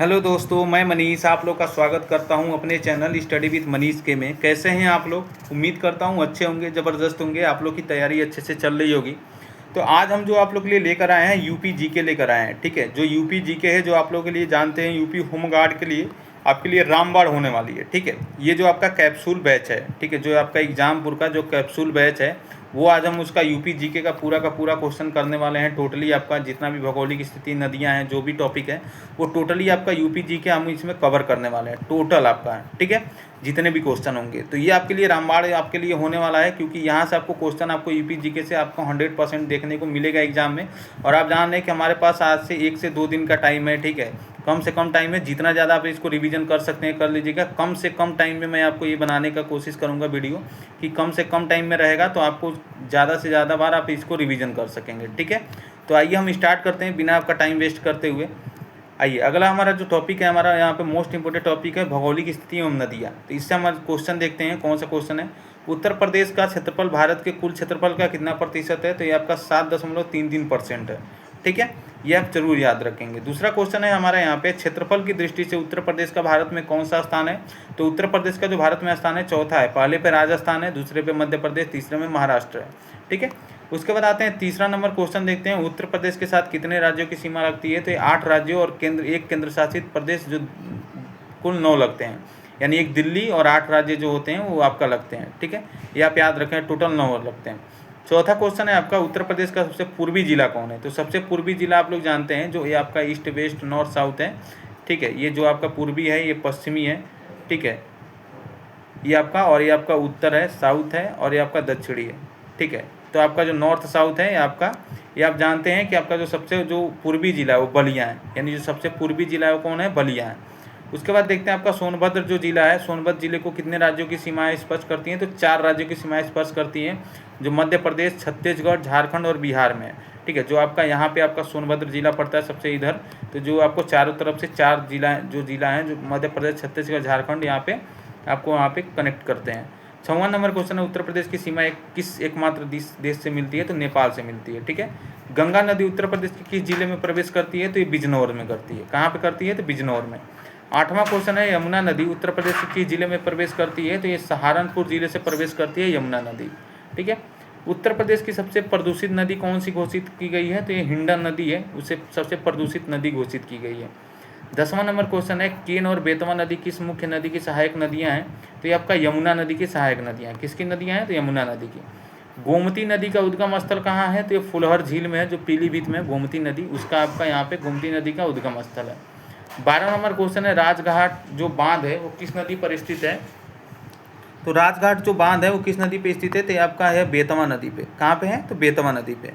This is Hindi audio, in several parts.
हेलो दोस्तों, मैं मनीष आप लोग का स्वागत करता हूं अपने चैनल स्टडी विद मनीष के में। कैसे हैं आप लोग? उम्मीद करता हूं अच्छे होंगे, ज़बरदस्त होंगे। आप लोग की तैयारी अच्छे से चल रही होगी। तो आज हम जो आप लोग के लिए लेकर आए हैं यूपी जीके लेकर आए हैं। ठीक है, जो यूपी जीके है जो आप लोग के लिए जानते हैं, यूपी होमगार्ड के लिए आपके लिए रामबाण होने वाली है। ठीक है, ये जो आपका कैप्सूल बैच है, ठीक है, जो आपका एग्जामपुर का जो कैप्सूल बैच है, वो आज हम उसका यूपी जीके का पूरा क्वेश्चन करने वाले हैं। टोटली आपका जितना भी भौगोलिक स्थिति, नदियां हैं, जो भी टॉपिक है, वो टोटली आपका यूपी जीके हम इसमें कवर करने वाले हैं। टोटल आपका है, ठीक है, जितने भी क्वेश्चन होंगे। तो ये आपके लिए रामबाण आपके लिए होने वाला है, क्योंकि यहाँ से आपको क्वेश्चन आपको यूपी जीके से आपको 100% देखने को मिलेगा एग्जाम में। और आप जान रहे हैं कि हमारे पास आज से 1 से 2 दिन का टाइम है। ठीक है, कम से कम टाइम में जितना ज़्यादा आप इसको रिवीजन कर सकते हैं कर लीजिएगा। कम से कम टाइम में मैं आपको ये बनाने का कोशिश करूँगा वीडियो, कि कम से कम टाइम में रहेगा तो आपको ज़्यादा से ज़्यादा बार आप इसको रिवीजन कर सकेंगे। ठीक है, तो आइए हम स्टार्ट करते हैं बिना आपका टाइम वेस्ट करते हुए। आइए, अगला हमारा जो टॉपिक है, हमारा यहाँ पे मोस्ट इंपोर्टेंट टॉपिक है भौगोलिक स्थिति एवं नदियाँ। तो इससे हम क्वेश्चन देखते हैं। कौन सा क्वेश्चन है? उत्तर प्रदेश का क्षेत्रफल भारत के कुल क्षेत्रफल का कितना प्रतिशत है? तो ये आपका 7.33% है। ठीक है, ये आप जरूर याद रखेंगे। दूसरा क्वेश्चन है हमारा यहाँ पे, क्षेत्रफल की दृष्टि से उत्तर प्रदेश का भारत में कौन सा स्थान है? तो उत्तर प्रदेश का जो भारत में स्थान है चौथा है। पहले पे राजस्थान है, दूसरे पे मध्य प्रदेश, तीसरे में महाराष्ट्र है। ठीक है, उसके बाद आते हैं तीसरा नंबर क्वेश्चन देखते हैं। उत्तर प्रदेश के साथ कितने राज्यों की सीमा लगती है? तो ये 8 राज्यों और एक केंद्र शासित प्रदेश, जो कुल 9 लगते हैं। यानी एक दिल्ली और 8 राज्य जो होते हैं वो आपका लगते हैं। ठीक है, ये आप याद रखें, टोटल 9 लगते हैं। चौथा क्वेश्चन है आपका, उत्तर प्रदेश का सबसे पूर्वी जिला कौन है? तो सबसे पूर्वी जिला आप लोग जानते हैं, जो ये आपका ईस्ट वेस्ट नॉर्थ साउथ है। ठीक है, ये जो आपका पूर्वी है ये पश्चिमी है। ठीक है, ये आपका, और ये आपका उत्तर है, साउथ है, और ये आपका दक्षिणी है। ठीक है, तो आपका जो नॉर्थ साउथ है ये आपका, ये आप जानते हैं कि आपका जो सबसे जो पूर्वी जिला है वो बलिया है। यानी जो सबसे पूर्वी जिला है वो कौन है? बलिया है। उसके बाद देखते हैं आपका सोनभद्र जो जिला है, सोनभद्र जिले को कितने राज्यों की सीमाएं स्पर्श करती हैं? तो 4 राज्यों की सीमाएं स्पर्श करती हैं, जो मध्य प्रदेश, छत्तीसगढ़, झारखंड और बिहार में है। ठीक है, जो आपका यहाँ पे आपका सोनभद्र जिला पड़ता है सबसे इधर। तो जो आपको चारों तरफ से 4 जिला जो हैं, जो मध्य प्रदेश, छत्तीसगढ़, झारखंड, यहाँ पे आपको वहाँ पे कनेक्ट करते हैं। 6वां नंबर क्वेश्चन है, उत्तर प्रदेश की सीमा किस एकमात्र देश से मिलती है? तो नेपाल से मिलती है। ठीक है, गंगा नदी उत्तर प्रदेश के किस जिले में प्रवेश करती है? तो ये बिजनौर में करती है। कहाँ पे करती है? तो बिजनौर में। 8वां क्वेश्चन है, यमुना नदी उत्तर प्रदेश के किस जिले में प्रवेश करती है? तो ये सहारनपुर जिले से प्रवेश करती है यमुना नदी। ठीक है, उत्तर प्रदेश की सबसे प्रदूषित नदी कौन सी घोषित की गई है? तो ये हिंडन नदी है, उसे सबसे प्रदूषित नदी घोषित की गई है। 10वां नंबर क्वेश्चन है, केन और बेतवा नदी किस मुख्य नदी की सहायक नदियां हैं? तो ये आपका यमुना नदी की सहायक नदियां। किसकी नदियां हैं? तो यमुना नदी की। गोमती नदी का उद्गम स्थल कहाँ है? तो ये फुलहर झील में है, जो पीलीभीत में गोमती नदी, उसका आपका यहाँ पे गोमती नदी का उद्गम स्थल है। 12 नंबर क्वेश्चन है, राजघाट जो बांध है वो किस नदी पर स्थित है? तो राजघाट जो बांध है वो किस नदी पे स्थित है? तो ये आपका है बेतवा नदी पे। कहाँ पे है? तो बेतवा नदी पे।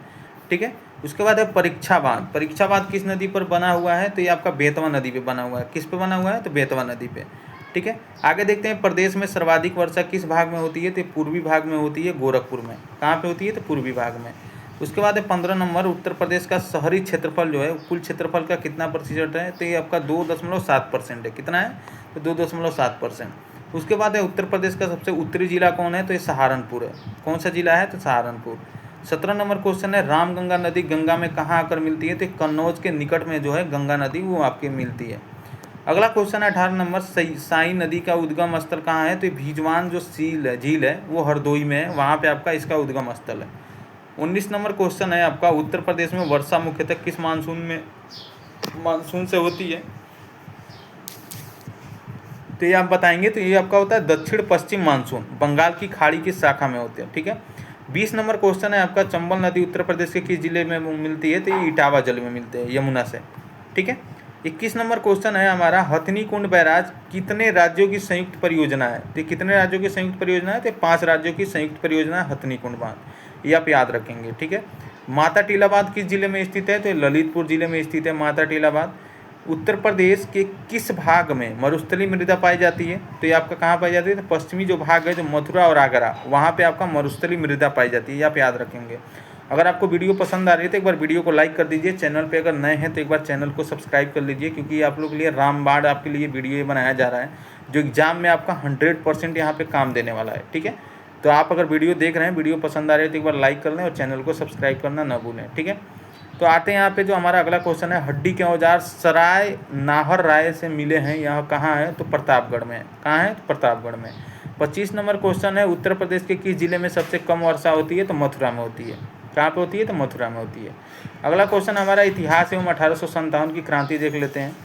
ठीक है, उसके बाद है परीक्षा बांध। परीक्षा बांध किस नदी पर बना हुआ है? तो ये आपका बेतवा नदी पे बना हुआ है। किस पे बना हुआ है? तो बेतवा नदी पे। ठीक है, आगे देखते हैं, प्रदेश में सर्वाधिक वर्षा किस भाग में होती है? तो पूर्वी भाग में होती है, गोरखपुर में। कहाँ पे होती है? तो पूर्वी भाग में। उसके बाद है 15 नंबर, उत्तर प्रदेश का शहरी क्षेत्रफल जो है कुल क्षेत्रफल का कितना प्रतिशत है? तो ये आपका 2.7% है। कितना है? तो 2.7%। उसके बाद है उत्तर प्रदेश का सबसे उत्तरी जिला कौन है? तो ये सहारनपुर है। कौन सा जिला है? तो सहारनपुर। 17 नंबर क्वेश्चन है, रामगंगा नदी गंगा में कहाँ आकर मिलती है? तो कन्नौज के निकट में जो है गंगा नदी वो आपके मिलती है। अगला क्वेश्चन है 18 नंबर, साई नदी का उद्गम स्थल कहाँ है? तो भीजवान जो झील है वो हरदोई में है, वहाँ पे आपका इसका उद्गम स्थल है। 19 नंबर क्वेश्चन है आपका, उत्तर प्रदेश में वर्षा मुख्यतः किस मानसून से होती है? तो ये आप बताएंगे। तो ये आपका होता है दक्षिण पश्चिम मानसून, बंगाल की खाड़ी की शाखा में होते हैं। ठीक है, 20 नंबर क्वेश्चन है आपका, चंबल नदी उत्तर प्रदेश के किस जिले में मिलती है? तो ये इटावा जिले में मिलते हैं, यमुना से। ठीक है, 21 नंबर क्वेश्चन है हमारा, हथनी कुंड बैराज कितने राज्यों की संयुक्त परियोजना है? तो कितने राज्यों की संयुक्त परियोजना है? तो 5 राज्यों की संयुक्त परियोजना है हथनी कुंड बांध। ये आप याद रखेंगे। ठीक है, माता टीलाबाद किस जिले में स्थित है? तो ललितपुर जिले में स्थित है माता टीलाबाद। उत्तर प्रदेश के किस भाग में मरुस्थलीय मृदा पाई जाती है? तो ये आपका कहाँ पाई जाती है? तो पश्चिमी जो भाग है, जो मथुरा और आगरा, वहाँ पे आपका मरुस्थलीय मृदा पाई जाती है। ये आप याद रखेंगे। अगर आपको वीडियो पसंद आ रही है तो एक बार वीडियो को लाइक कर दीजिए। चैनल पे अगर नए हैं तो एक बार चैनल को सब्सक्राइब कर लीजिए, क्योंकि आप लोग के लिए रामबाण आपके लिए वीडियो ये बनाया जा रहा है, जो एग्जाम में आपका 100% यहाँ पे काम देने वाला है। ठीक है, तो आप अगर वीडियो देख रहे हैं, वीडियो पसंद आ रही है तो एक बार लाइक कर लें और चैनल को सब्सक्राइब करना ना भूलें। ठीक है, तो आते हैं यहाँ पे जो हमारा अगला क्वेश्चन है, हड्डी के औजार सराय नाहर राय से मिले हैं, यह कहाँ है? तो प्रतापगढ़ में। कहाँ है? तो प्रतापगढ़ में। 25 नंबर क्वेश्चन है, उत्तर प्रदेश के किस जिले में सबसे कम वर्षा होती है? तो मथुरा में होती है। कहाँ पे होती है? तो मथुरा में होती है। अगला क्वेश्चन हमारा इतिहास एवं 1857 की क्रांति देख लेते हैं।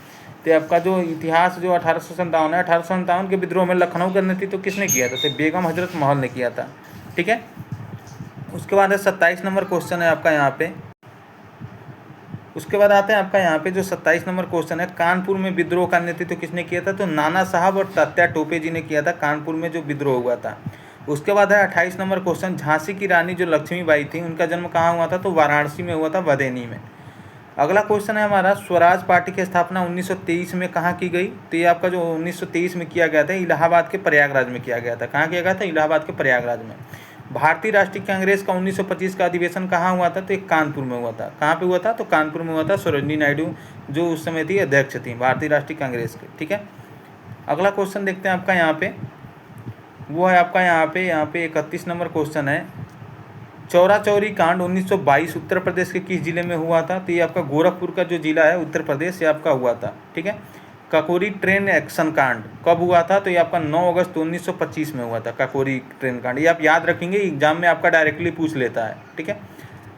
तो आपका जो इतिहास जो 1857 है, 1857 के विद्रोह में लखनऊ का नेतृत्व किसने किया था? तो बेगम हजरत महल ने किया था। ठीक है। उसके बाद है 27 नंबर क्वेश्चन है आपका यहाँ पे। उसके बाद आते हैं आपका यहाँ पे जो 27 नंबर क्वेश्चन है, कानपुर में विद्रोह का नेतृत्व किसने किया था? तो नाना साहब और तात्या टोपे जी ने किया था, कानपुर में जो विद्रोह हुआ था। उसके बाद है 28 नंबर क्वेश्चन, झांसी की रानी जो लक्ष्मीबाई थी उनका जन्म कहाँ हुआ था? तो वाराणसी में हुआ था, बदेनी में। अगला क्वेश्चन है हमारा, स्वराज पार्टी की स्थापना 1923 में कहाँ की गई? तो ये आपका जो 1923 में किया गया था, इलाहाबाद के प्रयागराज में किया गया था। कहाँ किया गया था? इलाहाबाद के प्रयागराज में। भारतीय राष्ट्रीय कांग्रेस का 1925 का अधिवेशन कहाँ हुआ था? तो एक कानपुर में हुआ था। कहाँ पे हुआ था? तो कानपुर में हुआ था। सरोजिनी नायडू जो उस समय थी अध्यक्ष थी भारतीय राष्ट्रीय कांग्रेस के। ठीक है। अगला क्वेश्चन देखते हैं आपका यहाँ पे, वो है आपका यहाँ पे 31 नंबर क्वेश्चन है, चौरा चौरी कांड 1922 उत्तर प्रदेश के किस जिले में हुआ था? तो ये आपका गोरखपुर का जो जिला है उत्तर प्रदेश, ये आपका हुआ था। ठीक है। काकोरी ट्रेन एक्शन कांड कब हुआ था? तो ये आपका 9 अगस्त 1925 में हुआ था, काकोरी ट्रेन कांड। ये आप याद रखेंगे, एग्जाम में आपका डायरेक्टली पूछ लेता है। ठीक है।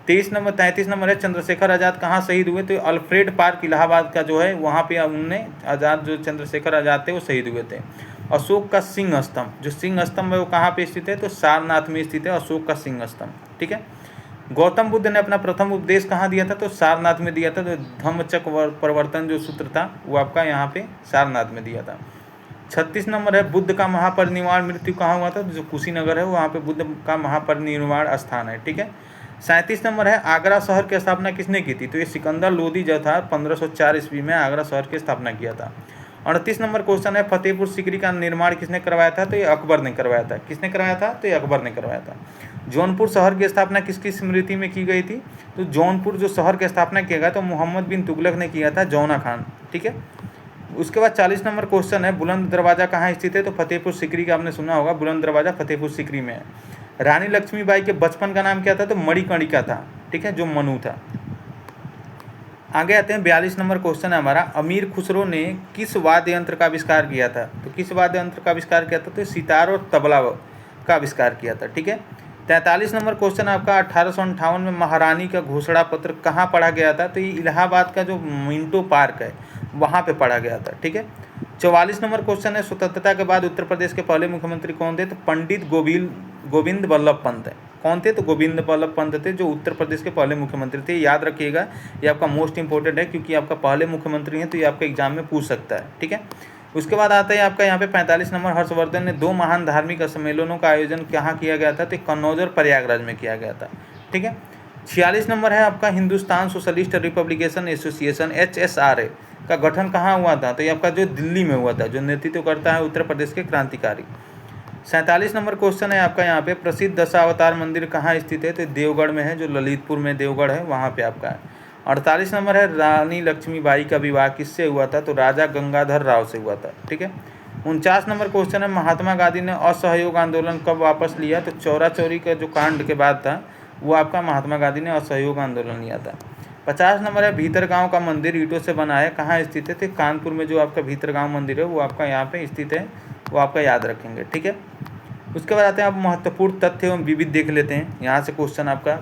33 नंबर है, चंद्रशेखर आज़ाद कहाँ शहीद हुए? तो अल्फ्रेड पार्क इलाहाबाद का जो है वहाँ पे उनने आज़ाद जो चंद्रशेखर आज़ाद थे वो शहीद हुए थे। अशोक का सिंह स्तंभ, जो सिंह स्तंभ है वो कहाँ पे स्थित है? तो सारनाथ में स्थित है अशोक का सिंह स्तंभ। ठीक है। गौतम बुद्ध ने अपना प्रथम उपदेश कहाँ दिया था? तो सारनाथ में दिया था। तो धम्मचक्र प्रवर्तन जो सूत्र था वो आपका यहाँ पे सारनाथ में दिया था। 36 नंबर है, बुद्ध का महापरिनिर्वाण मृत्यु कहाँ हुआ था? जो कुशीनगर है वहाँ पे बुद्ध का महापरिनिर्वाण स्थान है। ठीक है। 37 नंबर है, आगरा शहर की स्थापना किसने की थी? तो ये सिकंदर लोदी जो था 1504 ईस्वी में आगरा शहर की स्थापना किया था। 38 नंबर क्वेश्चन है, फतेहपुर सीकरी का निर्माण किसने करवाया था? तो ये अकबर ने करवाया था। किसने करवाया था? तो ये अकबर ने करवाया था। जौनपुर शहर की स्थापना किसकी स्मृति में की गई थी? तो जौनपुर जो शहर की स्थापना किया गया तो मोहम्मद बिन तुगलक ने किया था, जौना खान। ठीक है। उसके बाद 40 नंबर क्वेश्चन है, बुलंद दरवाजा कहाँ स्थित है? तो फतेहपुर सीकरी का आपने सुना होगा, बुलंद दरवाजा फतेहपुर सीकरी में है। रानी लक्ष्मीबाई के बचपन का नाम क्या था? तो मणिकर्णिका था। ठीक है, जो मनु था। आगे आते हैं 42 नंबर क्वेश्चन है हमारा, अमीर खुसरो ने किस वाद्य यंत्र का आविष्कार किया था? तो किस वाद्य यंत्र का आविष्कार किया था? तो सितार और तबला का आविष्कार किया था। ठीक है। 43 नंबर क्वेश्चन आपका, 1858 में महारानी का घोषणा पत्र कहाँ पढ़ा गया था? तो ये इलाहाबाद का जो मिंटो पार्क है वहाँ पे पढ़ा गया था। ठीक है। 44 नंबर क्वेश्चन है, स्वतंत्रता के बाद उत्तर प्रदेश के पहले मुख्यमंत्री कौन थे? तो पंडित गोविंद वल्लभ पंत है। कौन थे? तो गोविंद वल्लभ पंत थे, जो उत्तर प्रदेश के पहले मुख्यमंत्री थे। याद रखिएगा, ये आपका मोस्ट इंपॉर्टेंट है क्योंकि आपका पहले मुख्यमंत्री हैं तो ये आपके एग्जाम में पूछ सकता है। ठीक है। उसके बाद आता है आपका यहाँ पे 45 नंबर, हर्षवर्धन ने 2 महान धार्मिक सम्मेलनों का आयोजन कहाँ किया गया था? तो कन्नौज और प्रयागराज में किया गया था। ठीक है। 46 नंबर है आपका, Hindustan socialist republication association HSRA का गठन कहाँ हुआ था? तो ये आपका जो दिल्ली में हुआ था, जो नेतृत्व करता है उत्तर प्रदेश के क्रांतिकारी। 47 नंबर क्वेश्चन है आपका यहाँ पे, प्रसिद्ध दशावतार मंदिर कहाँ स्थित है? तो देवगढ़ में है, जो ललितपुर में देवगढ़ है वहाँ पे आपका है। 48 नंबर है, रानी लक्ष्मीबाई का विवाह किससे हुआ था? तो राजा गंगाधर राव से हुआ था। ठीक है। 49 नंबर क्वेश्चन है, महात्मा गांधी ने असहयोग आंदोलन कब वापस लिया? तो चौरा चौरी का जो कांड के बाद था वो आपका महात्मा गांधी ने असहयोग आंदोलन लिया था। 50 नंबर है, भीतर गाँव का मंदिर ईंटों से बना है, कहाँ स्थित है? तो कानपुर में जो आपका भीतर गाँव मंदिर है वो आपका यहाँ पे स्थित है, वो आपका याद रखेंगे। ठीक है। उसके बाद आते हैं आप महत्वपूर्ण तथ्य एवं विविध देख लेते हैं। यहाँ से क्वेश्चन आपका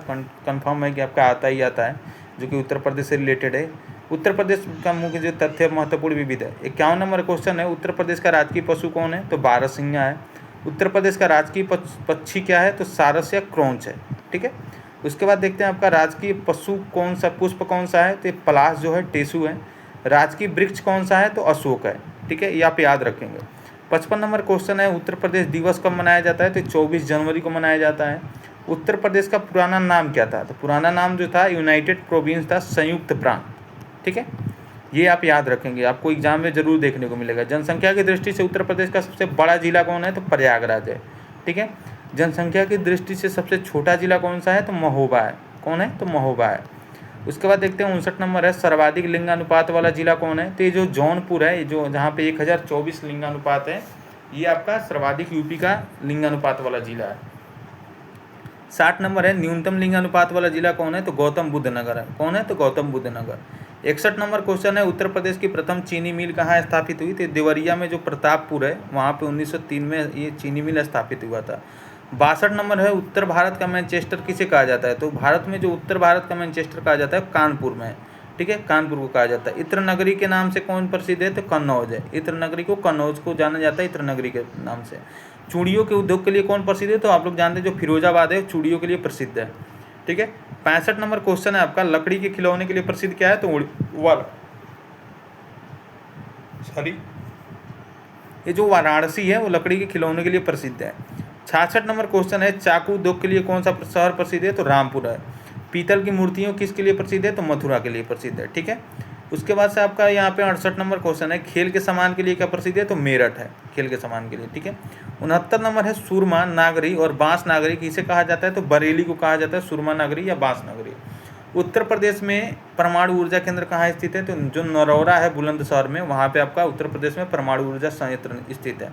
कंफर्म है कि आपका आता ही आता है, जो कि उत्तर प्रदेश से रिलेटेड है। उत्तर प्रदेश का मुख्य जो तथ्य महत्वपूर्ण विविध है। 51 नंबर क्वेश्चन है, उत्तर प्रदेश का राजकीय पशु कौन है? तो बारहसिंगा है। उत्तर प्रदेश का राजकीय पक्षी क्या है? तो सारस या क्रौंच है। ठीक है। उसके बाद देखते हैं आपका राजकीय पशु कौन सा, पुष्प कौन सा है? तो पलाश जो है टेसु है। राजकीय वृक्ष कौन सा है? तो अशोक है। ठीक है, ये आप याद रखेंगे। 55 नंबर क्वेश्चन है, उत्तर प्रदेश दिवस कब मनाया जाता है? तो 24 जनवरी को मनाया जाता है। उत्तर प्रदेश का पुराना नाम क्या था? तो पुराना नाम जो था यूनाइटेड प्रोविंस था, संयुक्त प्रांत। ठीक है, ये आप याद रखेंगे, आपको एग्जाम में जरूर देखने को मिलेगा। जनसंख्या की दृष्टि से उत्तर प्रदेश का सबसे बड़ा जिला कौन है? तो प्रयागराज है। ठीक है। जनसंख्या की दृष्टि से सबसे छोटा जिला कौन सा है? तो महोबा है। कौन है? तो महोबा है। उसके बाद देखते हैं 59 नंबर है, सर्वाधिक लिंगानुपात वाला जिला कौन है? तो ये जो जौनपुर है, जो जहाँ पे 1024 लिंगानुपात है, ये आपका सर्वाधिक यूपी का लिंगानुपात वाला जिला है। 60 नंबर है न्यूनतम लिंग अनुपात वाला जिला कौन है? तो गौतम बुद्ध नगर है। कौन है? तो गौतम बुद्ध नगर। 61 नंबर क्वेश्चन है उत्तर प्रदेश की प्रथम चीनी मिल कहाँ स्थापित हुई? तो देवरिया में जो प्रतापपुर है वहाँ पे 1903 में ये चीनी मिल स्थापित हुआ था। 62 नंबर है उत्तर भारत का मैनचेस्टर किसे कहा जाता है? तो भारत में जो उत्तर भारत का मैनचेस्टर कहा जाता है कानपुर में, ठीक है, कानपुर को कहा जाता है। इत्र नगरी के नाम से कौन प्रसिद्ध है? तो कन्नौज है। इत्र नगरी को, कन्नौज को जाना जाता है इत्र नगरी के नाम से। चूड़ियों के उद्योग के लिए कौन प्रसिद्ध है? तो आप लोग जानते हैं जो फिरोजाबाद है चूड़ियों के लिए प्रसिद्ध है, ठीक है। 65 नंबर क्वेश्चन है आपका लकड़ी के खिलौने के लिए प्रसिद्ध क्या है? तो ये जो वाराणसी है वो लकड़ी के खिलौने के लिए प्रसिद्ध है। 66 नंबर क्वेश्चन है चाकू उद्योग के लिए कौन सा शहर प्रसिद्ध है? तो रामपुर है। पीतल की मूर्तियों किसके लिए प्रसिद्ध है? तो मथुरा के लिए प्रसिद्ध है, ठीक है। उसके बाद से आपका यहाँ पे 68 नंबर क्वेश्चन है खेल के सामान के लिए क्या प्रसिद्ध है? तो मेरठ है खेल के सामान के लिए, ठीक है। 69 नंबर है सुरमा नागरी और बांस नागरी किसे कहा जाता है? तो बरेली को कहा जाता है सुरमा नागरी या बांस नागरी। उत्तर प्रदेश में परमाणु ऊर्जा केंद्र कहाँ स्थित है? तो जो नरौरा है बुलंदशहर में, वहाँ पे आपका उत्तर प्रदेश में परमाणु ऊर्जा संयंत्र स्थित है।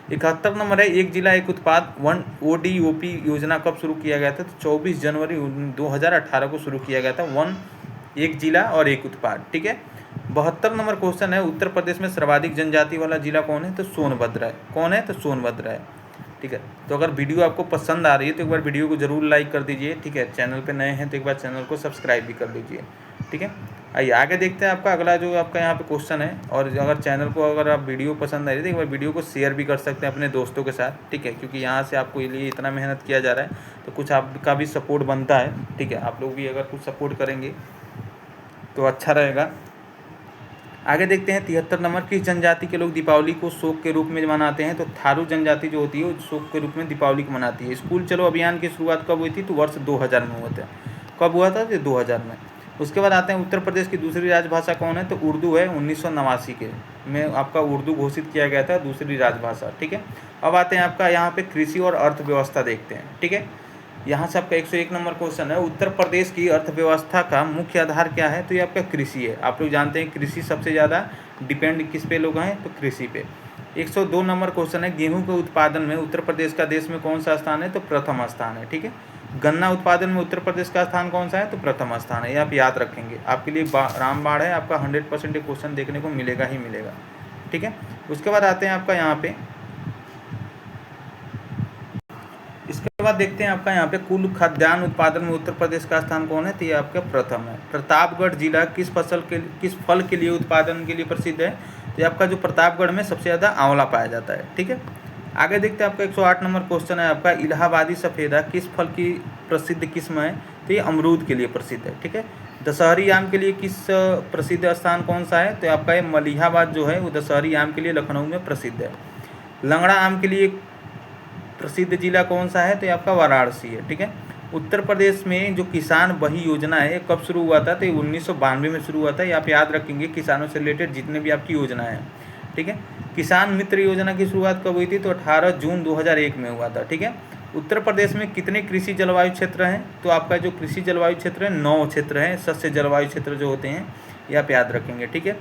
71 नंबर है एक जिला एक उत्पाद ODOP योजना कब शुरू किया गया था? तो 24 जनवरी 2018 को शुरू किया गया था। एक जिला और एक उत्पाद, ठीक है। 72 नंबर क्वेश्चन है उत्तर प्रदेश में सर्वाधिक जनजाति वाला जिला कौन है? तो सोनभद्र है। कौन है? तो सोनभद्र है, ठीक है। तो अगर वीडियो आपको पसंद आ रही है तो एक बार वीडियो को जरूर लाइक कर दीजिए, ठीक है। चैनल पे नए हैं तो एक बार चैनल को सब्सक्राइब भी कर लीजिए, ठीक है। आइए आगे देखते हैं आपका अगला जो आपका यहाँ पे क्वेश्चन है। और अगर चैनल को अगर आप वीडियो पसंद आ रही है तो एक बार वीडियो को शेयर भी कर सकते हैं अपने दोस्तों के साथ, ठीक है, क्योंकि यहाँ से आपको लिए इतना मेहनत किया जा रहा है तो कुछ आपका भी सपोर्ट बनता है, ठीक है। आप लोग भी अगर कुछ सपोर्ट करेंगे तो अच्छा रहेगा। आगे देखते हैं 73 नंबर किस जनजाति के लोग दीपावली को शोक के रूप में मनाते हैं? तो थारू जनजाति जो होती है वो शोक के रूप में दीपावली को मनाती है। स्कूल चलो अभियान की शुरुआत कब हुई थी? तो वर्ष 2000 में हुआ था। कब हुआ था? तो 2000 में। उसके बाद आते हैं उत्तर प्रदेश की दूसरी राजभाषा कौन है? तो उर्दू है। 1989 के में आपका उर्दू घोषित किया गया था दूसरी राजभाषा, ठीक है। अब आते हैं आपका यहाँ पे कृषि और अर्थव्यवस्था देखते हैं, ठीक है। यहाँ से आपका 101 नंबर क्वेश्चन है उत्तर प्रदेश की अर्थव्यवस्था का मुख्य आधार क्या है? तो ये आपका कृषि है। आप लोग जानते हैं कृषि सबसे ज़्यादा डिपेंड किस पे लोग हैं? तो कृषि पे। 102 नंबर क्वेश्चन है गेहूं के उत्पादन में उत्तर प्रदेश का देश में कौन सा स्थान है? तो प्रथम स्थान है, ठीक है। गन्ना उत्पादन में उत्तर प्रदेश का स्थान कौन सा है? तो प्रथम स्थान है। ये आप याद रखेंगे, आपके लिए रामबाण है, आपका 100% क्वेश्चन देखने को मिलेगा ही मिलेगा, ठीक है। उसके बाद आते हैं आपका यहाँ पे, इसके बाद देखते हैं आपका यहाँ पे कुल खाद्यान्न उत्पादन में उत्तर प्रदेश का स्थान कौन है? तो ये आपका प्रथम है। प्रतापगढ़ जिला किस फल के लिए उत्पादन के लिए प्रसिद्ध है? तो ये आपका जो प्रतापगढ़ में सबसे ज़्यादा आंवला पाया जाता है, ठीक है। आगे देखते हैं आपका 108 नंबर क्वेश्चन है आपका इलाहाबादी सफ़ेदा किस फल की प्रसिद्ध किस्म है? तो ये अमरूद के लिए प्रसिद्ध है, ठीक है। दशहरी आम के लिए किस प्रसिद्ध स्थान कौन सा है? तो आपका ये मलिहाबाद जो है वो दशहरी आम के लिए लखनऊ में प्रसिद्ध है। लंगड़ा आम के लिए प्रसिद्ध जिला कौन सा है? तो ये आपका वाराणसी है, ठीक है। उत्तर प्रदेश में जो किसान वही योजना है कब शुरू हुआ था? तो 1992 में शुरू हुआ था। ये आप याद रखेंगे किसानों से रिलेटेड जितने भी आपकी योजना है, ठीक है। किसान मित्र योजना की शुरुआत कब हुई थी? तो 18 जून 2001 में हुआ था, ठीक है। उत्तर प्रदेश में कितने कृषि जलवायु क्षेत्र हैं? तो आपका जो कृषि जलवायु क्षेत्र है 9 क्षेत्र हैं। सस्य जलवायु क्षेत्र जो होते हैं ये आप याद रखेंगे, ठीक है।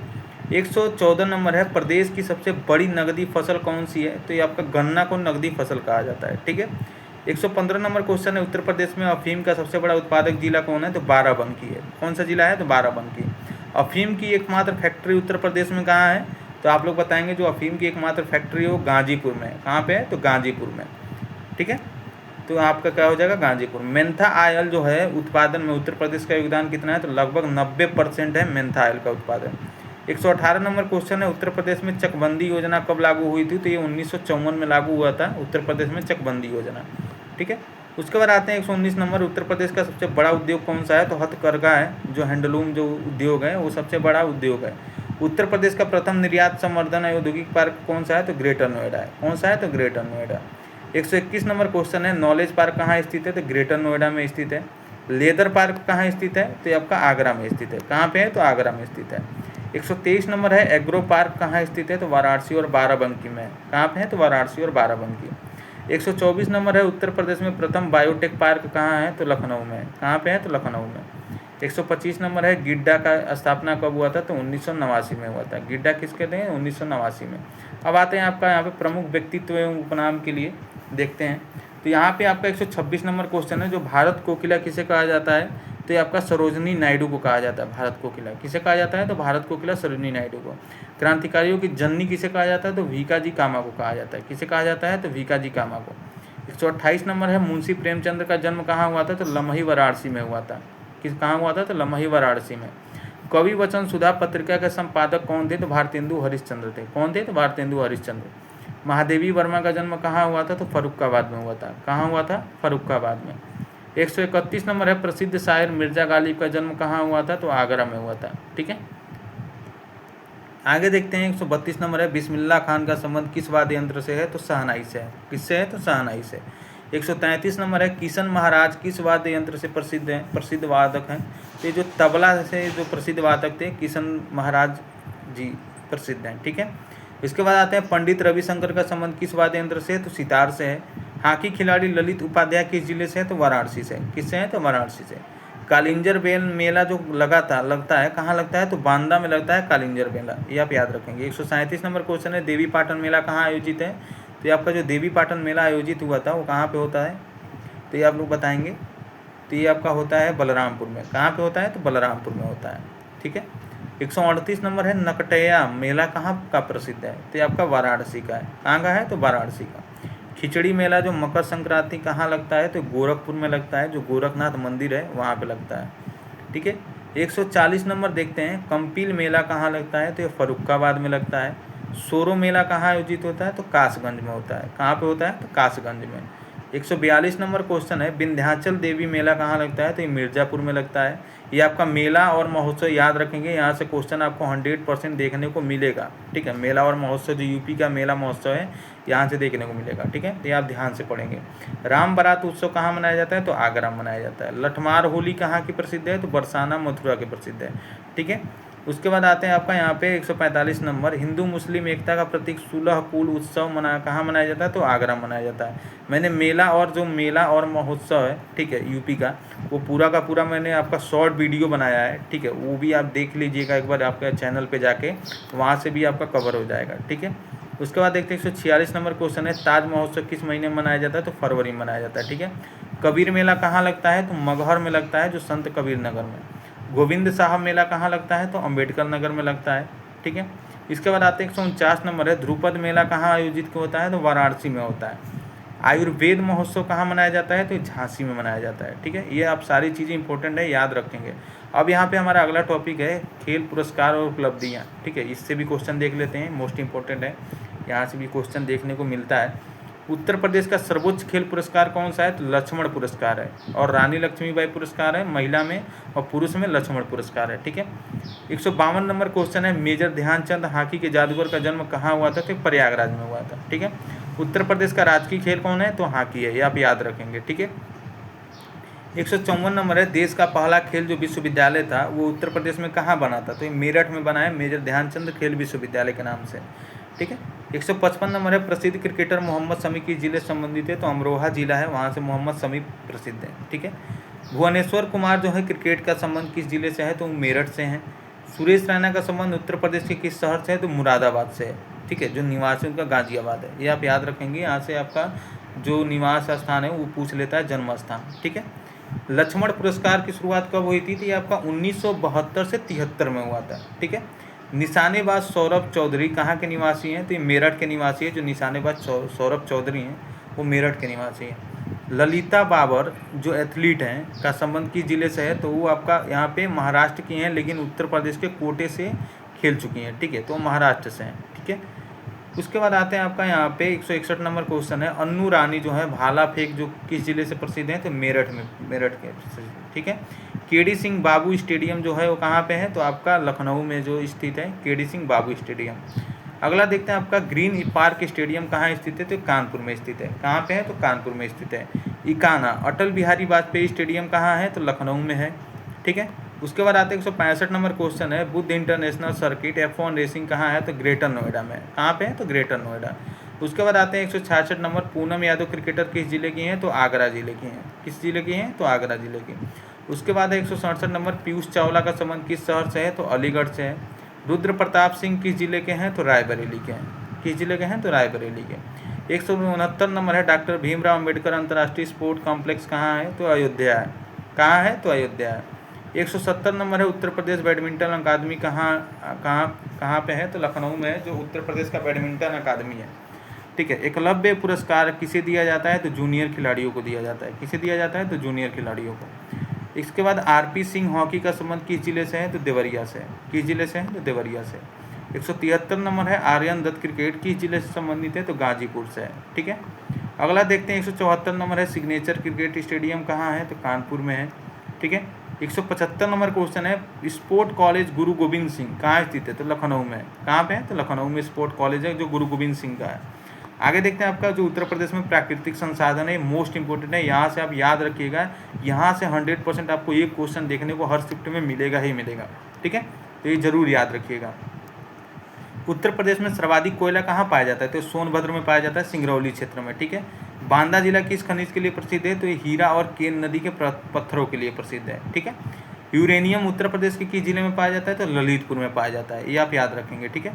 114 नंबर है प्रदेश की सबसे बड़ी नकदी फसल कौन सी है? तो ये आपका गन्ना को नकदी फसल कहा जाता है, ठीक है। 115 नंबर क्वेश्चन है उत्तर प्रदेश में अफीम का सबसे बड़ा उत्पादक जिला कौन है? तो बाराबंकी है। कौन सा जिला है? तो बाराबंकी। अफीम की एकमात्र फैक्ट्री उत्तर प्रदेश में कहाँ है? तो आप लोग बताएंगे जो अफीम की एकमात्र फैक्ट्री हो गाजीपुर में। कहाँ पे है? तो गाजीपुर में, ठीक है। तो आपका क्या हो जाएगा? गाजीपुर। मेंथा आयल जो है उत्पादन में उत्तर प्रदेश का योगदान कितना है? तो लगभग 90% है मेंथा आयल का उत्पादन। 118 नंबर क्वेश्चन है उत्तर प्रदेश में चकबंदी योजना कब लागू हुई थी? तो ये 1954 में लागू हुआ था उत्तर प्रदेश में चकबंदी योजना, ठीक है। उसके बाद आते हैं 119 नंबर उत्तर प्रदेश का सबसे बड़ा उद्योग कौन सा है? तो हथकरघा है। जो हैंडलूम जो उद्योग है वो सबसे बड़ा उद्योग है। उत्तर प्रदेश का प्रथम निर्यात संवर्धन औद्योगिक पार्क कौन सा है? तो ग्रेटर नोएडा है। कौन सा है? तो ग्रेटर नोएडा। 121 नंबर क्वेश्चन है नॉलेज पार्क कहाँ स्थित है? तो ग्रेटर नोएडा में स्थित है। लेदर पार्क कहाँ स्थित है? तो ये आपका आगरा में स्थित है। कहाँ पे है? तो आगरा में स्थित है। 123 नंबर है एग्रो पार्क कहाँ स्थित है? तो वाराणसी और बाराबंकी में। कहाँ पे है? तो वाराणसी और बाराबंकी। 124 नंबर है उत्तर प्रदेश में प्रथम बायोटेक पार्क कहाँ है? तो लखनऊ में। कहाँ पे है? तो लखनऊ में। 125 नंबर है गिड्डा का स्थापना कब हुआ था? तो 1989 में हुआ था। गिड्डा किसके थे? 1989 में। अब आते हैं आपका यहाँ पे प्रमुख व्यक्तित्व एवं उपनाम के लिए देखते हैं। तो यहाँ पे आपका 126 नंबर क्वेश्चन है, जो भारत कोकिला किसे कहा जाता है, तो ये आपका सरोजनी नायडू को कहा जाता है। भारत कोकिला किसे कहा जाता है, तो भारत कोकिला सरोजनी नायडू को। क्रांतिकारियों की जननी किसे कहा जाता है, तो भीकाजी कामा को कहा जाता है। किसे कहा जाता है, तो भीकाजी कामा को। 128 नंबर है, मुंशी प्रेमचंद का जन्म कहाँ हुआ था, तो लमही वाराणसी में हुआ था। कहाँ हुआ था, तो लमही वाराणसी में। कवि वचन सुधा पत्रिका के संपादक कौन थे, तो भारतेंदु हरिश्चंद्र थे। कौन थे, तो भारतेंदु हरिश्चंद्र। महादेवी वर्मा का जन्म कहाँ हुआ था, तो फर्रुखाबाद में हुआ था। कहाँ हुआ था, फर्रुखाबाद में। 131 नंबर है, प्रसिद्ध शायर मिर्जा गालिब का जन्म कहाँ हुआ था, तो आगरा में हुआ था। ठीक है, आगे देखते हैं। 132 नंबर है, बिस्मिल्लाह खान का संबंध किस वाद्य यंत्र से है, तो शहनाई से है। किससे है, तो शहनाई से। 133 नंबर है, किशन महाराज किस वाद्य यंत्र से प्रसिद्ध हैं, प्रसिद्ध वादक हैं। तो ये जो तबला से जो प्रसिद्ध वादक थे, किशन महाराज जी प्रसिद्ध हैं। ठीक है, इसके बाद आते हैं, पंडित रविशंकर का संबंध किस वाद्य यंत्र से, तो सितार से है। हॉकी खिलाड़ी ललित उपाध्याय किस जिले से है, तो वाराणसी से। किससे है, तो वाराणसी से। कालिंजर बेल मेला जो लगता है कहाँ लगता है, तो बांदा में लगता है कालिंजर मेला, ये आप याद रखेंगे। 137 नंबर क्वेश्चन है, देवी पाटन मेला कहाँ आयोजित है, तो ये आपका जो देवी पाटन मेला आयोजित हुआ था वो कहाँ पे होता है, तो ये आप लोग बताएंगे। तो ये आपका होता है बलरामपुर में। कहाँ पे होता है, तो बलरामपुर में होता है। ठीक है, 138 नंबर है, नकटैया मेला कहाँ का प्रसिद्ध है, तो ये आपका वाराणसी का है। कहाँ का है, तो वाराणसी का। खिचड़ी मेला जो मकर संक्रांति कहाँ लगता है, तो गोरखपुर में लगता है, जो गोरखनाथ मंदिर है वहाँ पे लगता है। ठीक है, 140 नंबर देखते हैं, कंपील मेला कहाँ लगता है, तो ये फर्रुखाबाद में लगता है। सोरो मेला कहाँ आयोजित होता है, तो कासगंज में होता है। कहाँ पे होता है, तो कासगंज में। 142 नंबर क्वेश्चन है, विंध्याचल देवी मेला कहाँ लगता है, तो ये मिर्ज़ापुर में लगता है। ये आपका मेला और महोत्सव याद रखेंगे, यहाँ से क्वेश्चन आपको 100% देखने को मिलेगा। ठीक है, मेला और महोत्सव जो यूपी का मेला महोत्सव है यहाँ से देखने को मिलेगा। ठीक है, तो ये आप ध्यान से पढ़ेंगे। राम बारात उत्सव कहाँ मनाया जाता है, तो आगरा में मनाया जाता है। लठमार होली कहाँ की प्रसिद्ध है, तो बरसाना मथुरा की प्रसिद्ध है। ठीक है, उसके बाद आते हैं आपका यहाँ पे 145 नंबर, हिंदू मुस्लिम एकता का प्रतीक सुलह कुल उत्सव कहाँ मनाया जाता है, तो आगरा मनाया जाता है। मैंने मेला और महोत्सव है, ठीक है, यूपी का, वो पूरा का पूरा मैंने आपका शॉर्ट वीडियो बनाया है। ठीक है, वो भी आप देख लीजिएगा एक बार आपके चैनल पे जाके, वहाँ से भी आपका कवर हो जाएगा। ठीक है, उसके बाद देखते हैं 146 नंबर क्वेश्चन है, ताज महोत्सव किस महीने में मनाया जाता है, तो फरवरी में मनाया जाता है। ठीक है, कबीर मेला कहाँ लगता है, तो मगहर में लगता है, जो संत कबीर नगर में। गोविंद साहब मेला कहाँ लगता है, तो अम्बेडकर नगर में लगता है। ठीक है, इसके बाद आते हैं 149 नंबर है, ध्रुपद मेला कहाँ आयोजित होता है, तो वाराणसी में होता है। आयुर्वेद महोत्सव कहाँ मनाया जाता है, तो झांसी में मनाया जाता है। ठीक है, ये आप सारी चीज़ें इंपॉर्टेंट है, याद रखेंगे। अब यहाँ पे हमारा अगला टॉपिक है खेल पुरस्कार और उपलब्धियाँ। ठीक है, इससे भी क्वेश्चन देख लेते हैं, मोस्ट इंपॉर्टेंट है, यहाँ से भी क्वेश्चन देखने को मिलता है। उत्तर प्रदेश का सर्वोच्च खेल पुरस्कार कौन सा है, तो लक्ष्मण पुरस्कार है। और रानी लक्ष्मीबाई पुरस्कार है महिला में, और पुरुष में लक्ष्मण पुरस्कार है। ठीक है, 152 नंबर क्वेश्चन है, मेजर ध्यानचंद हॉकी के जादूगर का जन्म कहाँ हुआ था, तो प्रयागराज में हुआ था। ठीक है, उत्तर प्रदेश का राजकीय खेल कौन है, तो हॉकी है, ये आप याद रखेंगे। ठीक है, 154 नंबर है, देश का पहला खेल जो विश्वविद्यालय था वो उत्तर प्रदेश में कहाँ बना था, तो ये मेरठ में बना है, मेजर ध्यानचंद खेल विश्वविद्यालय के नाम से। ठीक है, 155 नंबर है, प्रसिद्ध क्रिकेटर मोहम्मद शमी किस जिले से संबंधित है, तो अमरोहा जिला है, वहाँ से मोहम्मद शमी प्रसिद्ध है। ठीक है, भुवनेश्वर कुमार जो है क्रिकेट का संबंध किस जिले से है, तो मेरठ से है। सुरेश रैना का संबंध उत्तर प्रदेश के किस शहर से है, तो मुरादाबाद से है। ठीक है, जो निवास है उनका गाजियाबाद है, ये आप याद रखेंगे। यहाँ से आपका जो निवास स्थान है वो पूछ लेता है, जन्म स्थान। ठीक है, लक्ष्मण पुरस्कार की शुरुआत कब हुई थी, तो ये आपका 1972 से 73 में हुआ था। ठीक है, निशानेबाज सौरभ चौधरी कहाँ के निवासी हैं, तो ये मेरठ के निवासी है। जो निशानेबाज सौरभ चौधरी हैं वो मेरठ के निवासी हैं। ललिता बाबर जो एथलीट हैं का संबंध किस जिले से है, तो वो आपका यहाँ पे महाराष्ट्र की हैं, लेकिन उत्तर प्रदेश के कोटे से खेल चुकी हैं। ठीक है, तो महाराष्ट्र से हैं। ठीक है, उसके बाद आते हैं आपका यहाँ पे 161 नंबर क्वेश्चन है, अन्नू रानी जो है भाला फेंक जो किस जिले से प्रसिद्ध है, तो मेरठ के। ठीक है, केडी सिंह बाबू स्टेडियम जो है वो कहाँ पे है, तो आपका लखनऊ में जो स्थित है केडी सिंह बाबू स्टेडियम। अगला देखते हैं आपका ग्रीन पार्क स्टेडियम कहाँ स्थित है, तो कानपुर में स्थित है। कहाँ पे है, तो कानपुर में स्थित है। इकाना अटल बिहारी वाजपेयी स्टेडियम कहाँ है, तो लखनऊ में है। ठीक है, उसके बाद आते हैं 165 नंबर क्वेश्चन है, Buddha international circuit F1 racing कहाँ है, तो ग्रेटर नोएडा में। कहाँ पे है, तो ग्रेटर नोएडा। उसके बाद आते हैं 166 नंबर, पूनम यादव क्रिकेटर किस जिले की हैं, तो आगरा जिले की हैं। किस जिले की हैं, तो आगरा जिले की। उसके बाद है 167 नंबर, पीयूष चावला का संबंध किस शहर से है, तो अलीगढ़ से है। रुद्र प्रताप सिंह किस जिले के हैं, तो रायबरेली के हैं। किस जिले के हैं, तो रायबरेली के। 169 नंबर है डॉक्टर भीमराव अम्बेडकर अंतर्राष्ट्रीय स्पोर्ट कॉम्प्लेक्स कहाँ है? तो अयोध्या है। कहाँ है? तो अयोध्या है। 170 नंबर है उत्तर प्रदेश बैडमिंटन अकादमी कहाँ कहाँ कहाँ पे है? तो लखनऊ में है, जो उत्तर प्रदेश का बैडमिंटन अकादमी है। ठीक है। एकलव्य पुरस्कार किसे दिया जाता है? तो जूनियर खिलाड़ियों को दिया जाता है। किसे दिया जाता है? तो जूनियर खिलाड़ियों को। इसके बाद आरपी सिंह हॉकी का संबंध किस जिले से है? तो देवरिया से। किस जिले से है? तो देवरिया से। 173 नंबर है आर्यन दत्त क्रिकेट किस जिले से संबंधित है? तो गाजीपुर से है। ठीक है। अगला देखते हैं 174 नंबर है सिग्नेचर क्रिकेट स्टेडियम कहाँ है? तो कानपुर में है। ठीक है। 175 नंबर क्वेश्चन है स्पोर्ट कॉलेज गुरु गोविंद सिंह कहाँ स्थित है? तो लखनऊ में। कहाँ पे है? तो लखनऊ में स्पोर्ट कॉलेज है जो गुरु गोविंद सिंह का है। आगे देखते हैं आपका जो उत्तर प्रदेश में प्राकृतिक संसाधन है मोस्ट इंपॉर्टेंट है, यहाँ से आप याद रखिएगा, यहाँ से 100% आपको ये क्वेश्चन देखने को हर शिफ्ट में मिलेगा ही मिलेगा। ठीक है, तो ये जरूर याद रखिएगा। उत्तर प्रदेश में सर्वाधिक कोयला कहाँ पाया जाता है? तो सोनभद्र में पाया जाता है, सिंगरौली क्षेत्र में। ठीक है। बांदा जिला किस खनिज के लिए प्रसिद्ध है? तो ये हीरा और केन नदी के पत्थरों के लिए प्रसिद्ध है। ठीक है। यूरेनियम उत्तर प्रदेश के किस जिले में पाया जाता है? तो ललितपुर में पाया जाता है, ये आप याद रखेंगे। ठीक है।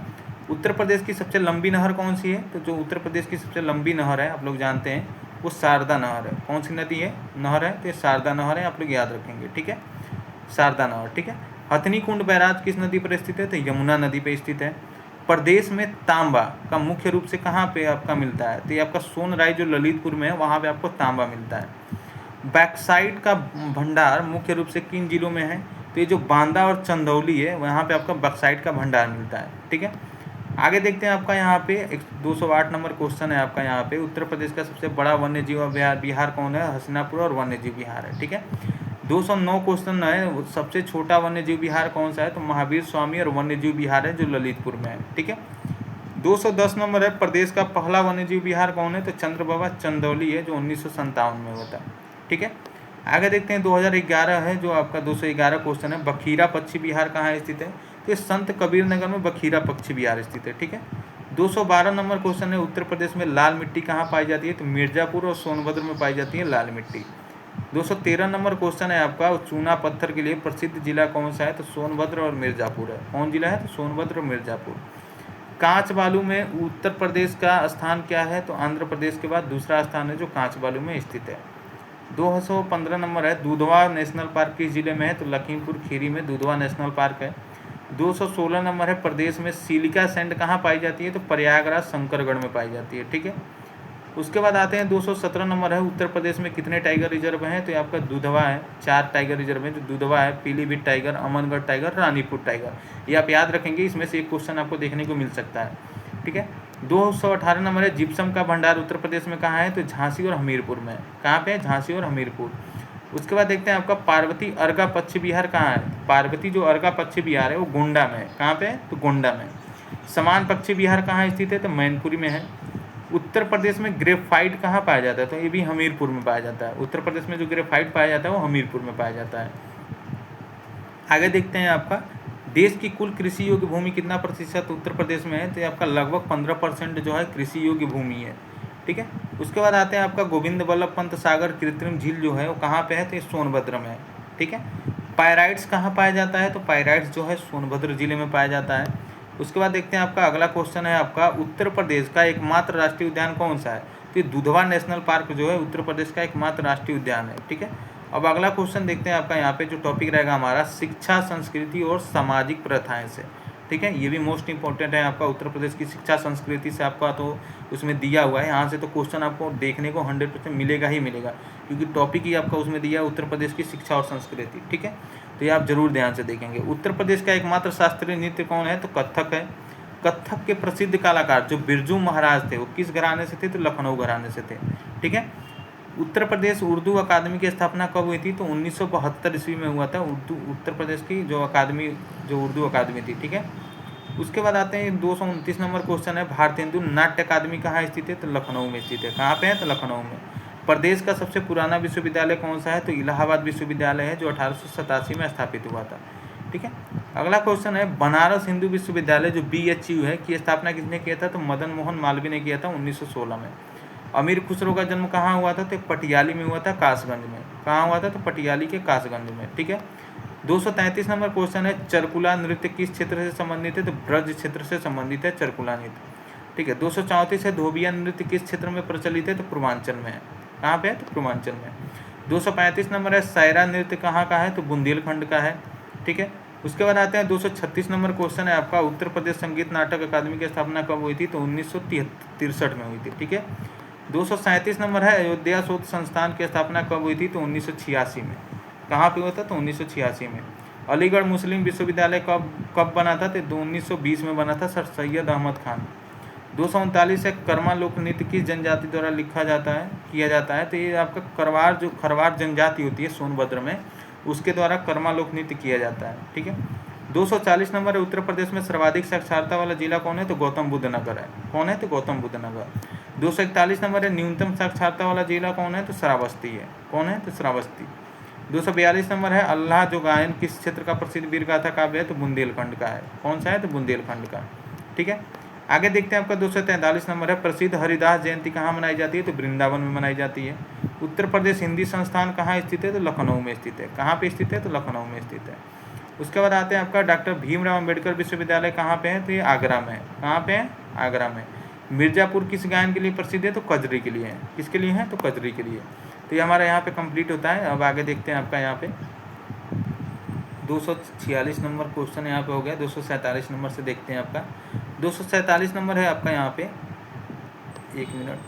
उत्तर प्रदेश की सबसे लंबी नहर कौन सी है? तो जो उत्तर प्रदेश की सबसे लंबी नहर है आप लोग जानते हैं वो शारदा नहर है। कौन सी नदी है? नहर है, तो ये शारदा नहर है, आप लोग याद रखेंगे। ठीक है, शारदा नहर। ठीक है। हथनी कुंड बैराज किस नदी पर स्थित है? तो यमुना नदी पर स्थित है। प्रदेश में तांबा का मुख्य रूप से कहाँ पे आपका मिलता है? तो ये आपका सोनराय जो ललितपुर में है वहाँ पे आपको तांबा मिलता है। बैक्साइड का भंडार मुख्य रूप से किन जिलों में है? तो ये जो बांदा और चंदौली है वहाँ पे आपका बैक्साइड का भंडार मिलता है। ठीक है। आगे देखते हैं आपका यहाँ पे 208 नंबर क्वेश्चन है आपका यहाँ पे उत्तर प्रदेश का सबसे बड़ा वन्य जीव विहार कौन है? हसीनापुर और वन्य जीव विहार है। ठीक है। 209 क्वेश्चन है सबसे छोटा वन्य जीव विहार कौन सा है? तो महावीर स्वामी और वन्य जीव विहार है जो ललितपुर में है। ठीक है। 210 नंबर है प्रदेश का पहला वन्य जीव विहार कौन है? तो चंद्रबाबा चंदौली है जो 1957 में होता है। ठीक है। आगे देखते हैं 2011 है जो आपका 211 क्वेश्चन है बखीरा पक्षी विहार कहाँ स्थित है? तो संत कबीर नगर में बखीरा पक्षी विहार स्थित है। ठीक है। 212 नंबर क्वेश्चन है उत्तर प्रदेश में लाल मिट्टी कहाँ पाई जाती है? तो मिर्जापुर और सोनभद्र में पाई जाती है लाल मिट्टी। 213 नंबर क्वेश्चन है आपका चूना पत्थर के लिए प्रसिद्ध जिला कौन सा है? तो सोनभद्र और मिर्जापुर है। कौन जिला है? तो सोनभद्र और मिर्जापुर। कांच बालू में उत्तर प्रदेश का स्थान क्या है? तो आंध्र प्रदेश के बाद दूसरा स्थान है जो कांच बालू में स्थित है। 215 नंबर है दुधवा नेशनल पार्क किस जिले में है? तो लखीमपुर खीरी में दुधवा नेशनल पार्क है। 216 नंबर है प्रदेश में सिलिका सैंड कहाँ पाई जाती है? तो प्रयागराज शंकरगढ़ में पाई जाती है। ठीक है। उसके बाद आते हैं 217 नंबर है उत्तर प्रदेश में कितने टाइगर रिजर्व हैं? तो ये आपका दुधवा है, 4 टाइगर रिजर्व है जो दुधवा है, Pilibhit tiger, Amangarh tiger, Ranipur tiger, ये आप याद रखेंगे। इसमें से एक क्वेश्चन आपको देखने को मिल सकता है। ठीक है। 218 नंबर है जिप्सम का भंडार उत्तर प्रदेश में कहाँ है? तो झांसी और हमीरपुर में। कहाँ पे है? झांसी और हमीरपुर। उसके बाद देखते हैं आपका पार्वती अर्घा पक्षी विहार कहाँ है? पार्वती जो अर्घा पक्षी विहार है वो गोंडा में है। कहाँ पे है? तो गोंडा में। समान पक्षी विहार कहाँ स्थित है? तो मैनपुरी में है। उत्तर प्रदेश में ग्रेफाइट कहाँ पाया जाता है? तो ये भी हमीरपुर में पाया जाता है। उत्तर प्रदेश में जो ग्रेफाइट पाया जाता है वो हमीरपुर में पाया जाता है। आगे देखते हैं आपका देश की कुल कृषि योग्य भूमि कितना प्रतिशत उत्तर प्रदेश में है? तो ये आपका लगभग 15% जो है कृषि योग्य भूमि है। ठीक है। उसके बाद आते हैं आपका गोविंद वल्लभ पंत सागर कृत्रिम झील जो है वो कहाँ पे है? तो ये सोनभद्र में है। ठीक है। पायराइट्स कहाँ पाया जाता है? तो पायराइट्स जो है सोनभद्र जिले में पाया जाता है। उसके बाद देखते हैं आपका अगला क्वेश्चन है आपका उत्तर प्रदेश का एकमात्र राष्ट्रीय उद्यान कौन सा है? तो ये दुधवा नेशनल पार्क जो है उत्तर प्रदेश का एकमात्र राष्ट्रीय उद्यान है। ठीक है। अब अगला क्वेश्चन देखते हैं आपका यहाँ पे जो टॉपिक रहेगा हमारा शिक्षा, संस्कृति और सामाजिक प्रथाएं से। ठीक है। ये भी मोस्ट इंपॉर्टेंट है आपका उत्तर प्रदेश की शिक्षा संस्कृति से आपका तो उसमें दिया हुआ है। यहाँ से तो क्वेश्चन आपको देखने को 100% मिलेगा ही मिलेगा क्योंकि टॉपिक ही आपका उसमें दिया है उत्तर प्रदेश की शिक्षा और संस्कृति। ठीक है। तो ये आप जरूर ध्यान से देखेंगे। उत्तर प्रदेश का एकमात्र शास्त्रीय नृत्य कौन है? तो कथक है। कथक के प्रसिद्ध कलाकार जो बिरजू महाराज थे वो किस घराने से थे? तो लखनऊ घराने से थे। ठीक है। उत्तर प्रदेश उर्दू अकादमी की स्थापना कब हुई थी? तो 1972 ईस्वी में हुआ था उत्तर प्रदेश की जो अकादमी जो उर्दू अकादमी थी। ठीक है। उसके बाद आते हैं 229 नंबर क्वेश्चन है भारतेंदु नाट्य अकादमी कहाँ स्थित है? तो लखनऊ में स्थित है। कहाँ पे है? तो लखनऊ में। प्रदेश का सबसे पुराना विश्वविद्यालय कौन सा है? तो इलाहाबाद विश्वविद्यालय है जो 1887 में स्थापित हुआ था। ठीक है। अगला क्वेश्चन है बनारस हिंदू विश्वविद्यालय जो BHU है की स्थापना किसने किया था? तो मदन मोहन मालवीय ने किया था 1916 में। अमीर खुसरो का जन्म कहाँ हुआ था? तो पटियाली में हुआ था, कासगंज में। कहाँ हुआ था? तो पटियाली के कासगंज में। ठीक है। 233 नंबर क्वेश्चन है चरकुला नृत्य किस क्षेत्र से संबंधित है? तो ब्रज क्षेत्र से संबंधित है चरकुला नृत्य। ठीक है। 234 है, धोबिया नृत्य किस क्षेत्र में प्रचलित है? तो पूर्वांचल में है। कहाँ पे है? तो पूर्वांचल में। 235 नंबर है, सायरा नृत्य कहाँ का है? तो बुंदेलखंड का है। ठीक है। उसके बाद आते हैं 236 नंबर क्वेश्चन है आपका, उत्तर प्रदेश संगीत नाटक अकादमी की स्थापना कब हुई थी? तो 1963 में हुई थी। ठीक है। 237 नंबर है, अयोध्या शोध संस्थान की स्थापना कब हुई थी? तो 1986 में। कहाँ पे हुआ था? तो 1986 में। अलीगढ़ मुस्लिम विश्वविद्यालय कब कब बना था? तो 1920 में बना था, सर सैयद अहमद खान। 239 है, कर्मा लोक नृत्य किस जनजाति द्वारा लिखा जाता है किया जाता है? तो ये आपका खरवार जनजाति होती है सोनभद्र में, उसके द्वारा कर्मा लोक नृत्य किया जाता है। ठीक है। 240 नंबर है, उत्तर प्रदेश में सर्वाधिक साक्षरता वाला जिला कौन है? तो गौतम बुद्ध नगर है। कौन है? तो गौतम बुद्ध नगर। 241 नंबर है, न्यूनतम साक्षरता वाला जिला कौन है? तो श्रावस्ती है। कौन है? तो श्रावस्ती। 242 नंबर है, अल्लाह जो गायन किस क्षेत्र का प्रसिद्ध वीर गाथा काव्य है? तो बुंदेलखंड का है। कौन सा है? तो बुंदेलखंड का। ठीक है। आगे देखते हैं आपका 243 नंबर है, प्रसिद्ध हरिदास जयंती कहाँ मनाई जाती है? तो वृंदावन में मनाई जाती है। उत्तर प्रदेश हिंदी संस्थान कहाँ स्थित है? तो लखनऊ में स्थित है। कहाँ पे स्थित है? तो लखनऊ में स्थित है। उसके बाद आते हैं आपका डॉक्टर भीमराव अम्बेडकर विश्वविद्यालय कहाँ पे है? तो ये आगरा में है। कहाँ पे है? आगरा में। मिर्जापुर किस गायन के लिए प्रसिद्ध है? तो कजरी के लिए है। किसके लिए है? तो कजरी के लिए। तो ये हमारा यहाँ पे कंप्लीट होता है। अब आगे देखते हैं आपका यहाँ पे 246 नंबर क्वेश्चन यहाँ पे हो गया। 247 नंबर से देखते हैं आपका 247 नंबर है आपका यहाँ पे, एक मिनट,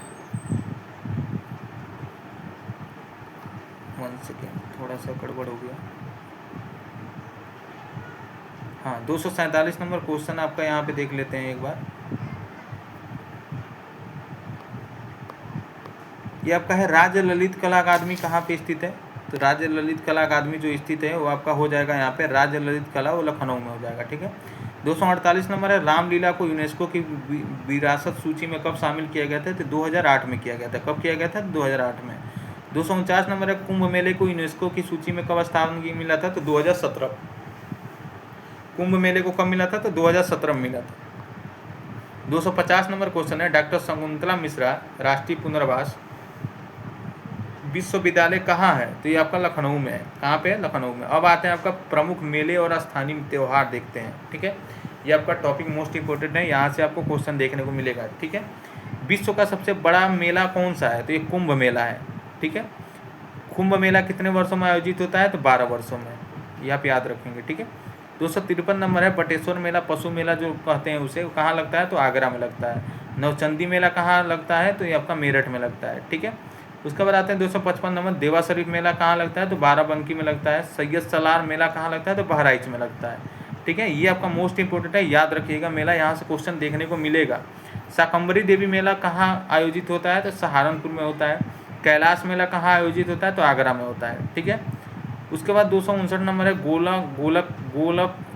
1 सेकेंड, थोड़ा सा गड़बड़ हो गया। हाँ, 247 नंबर क्वेश्चन आपका यहाँ पे देख लेते हैं एक बार। ये आपका है, राज्य ललित कला अकादमी कहाँ पे स्थित है? तो राज्य ललित कला अकादमी जो स्थित है वो आपका हो जाएगा यहाँ पे राज्य ललित कला, वो लखनऊ में हो जाएगा। ठीक है। 248 नंबर है, रामलीला को यूनेस्को की विरासत सूची में कब शामिल किया गया था? तो 2008 में किया गया था। कब किया गया था? 2008 में। 249 नंबर है, कुंभ मेले को यूनेस्को की सूची में कब स्थान मिला था? तो 2017। कुंभ मेले को कब मिला था? तो 2017 में मिला था। 250 नंबर क्वेश्चन है, डॉक्टर शकुंतला मिश्रा राष्ट्रीय पुनर्वास विश्वविद्यालय कहाँ है? तो ये आपका लखनऊ में है। कहाँ पे है? लखनऊ में। अब आते हैं आपका प्रमुख मेले और स्थानीय त्यौहार देखते हैं। ठीक है। ये आपका टॉपिक मोस्ट इंपोर्टेंट है, यहाँ से आपको क्वेश्चन देखने को मिलेगा। ठीक है। विश्व का सबसे बड़ा मेला कौन सा है? तो ये कुंभ मेला है। ठीक है। कुंभ मेला कितने वर्षों में आयोजित होता है? तो 12 वर्षों में। ये आप याद रखेंगे। ठीक है। 253 नंबर है, बटेश्वर मेला पशु मेला जो कहते हैं उसे, कहाँ लगता है? तो आगरा में लगता है। नवचंदी मेला कहाँ लगता है? तो ये आपका मेरठ में लगता है। ठीक है। उसके बाद आते हैं 255 नंबर, देवा शरीफ मेला कहाँ लगता है? तो बाराबंकी में लगता है। सैयद सलार मेला कहाँ लगता है? तो बहराइच में लगता है। ठीक है। ये आपका मोस्ट इंपोर्टेंट है, याद रखिएगा, मेला यहाँ से क्वेश्चन देखने को मिलेगा। शाकंभरी देवी मेला कहाँ आयोजित होता है? तो सहारनपुर में होता है। कैलाश मेला कहाँ आयोजित होता है? तो आगरा में होता है। ठीक है। उसके बाद 259 नंबर है,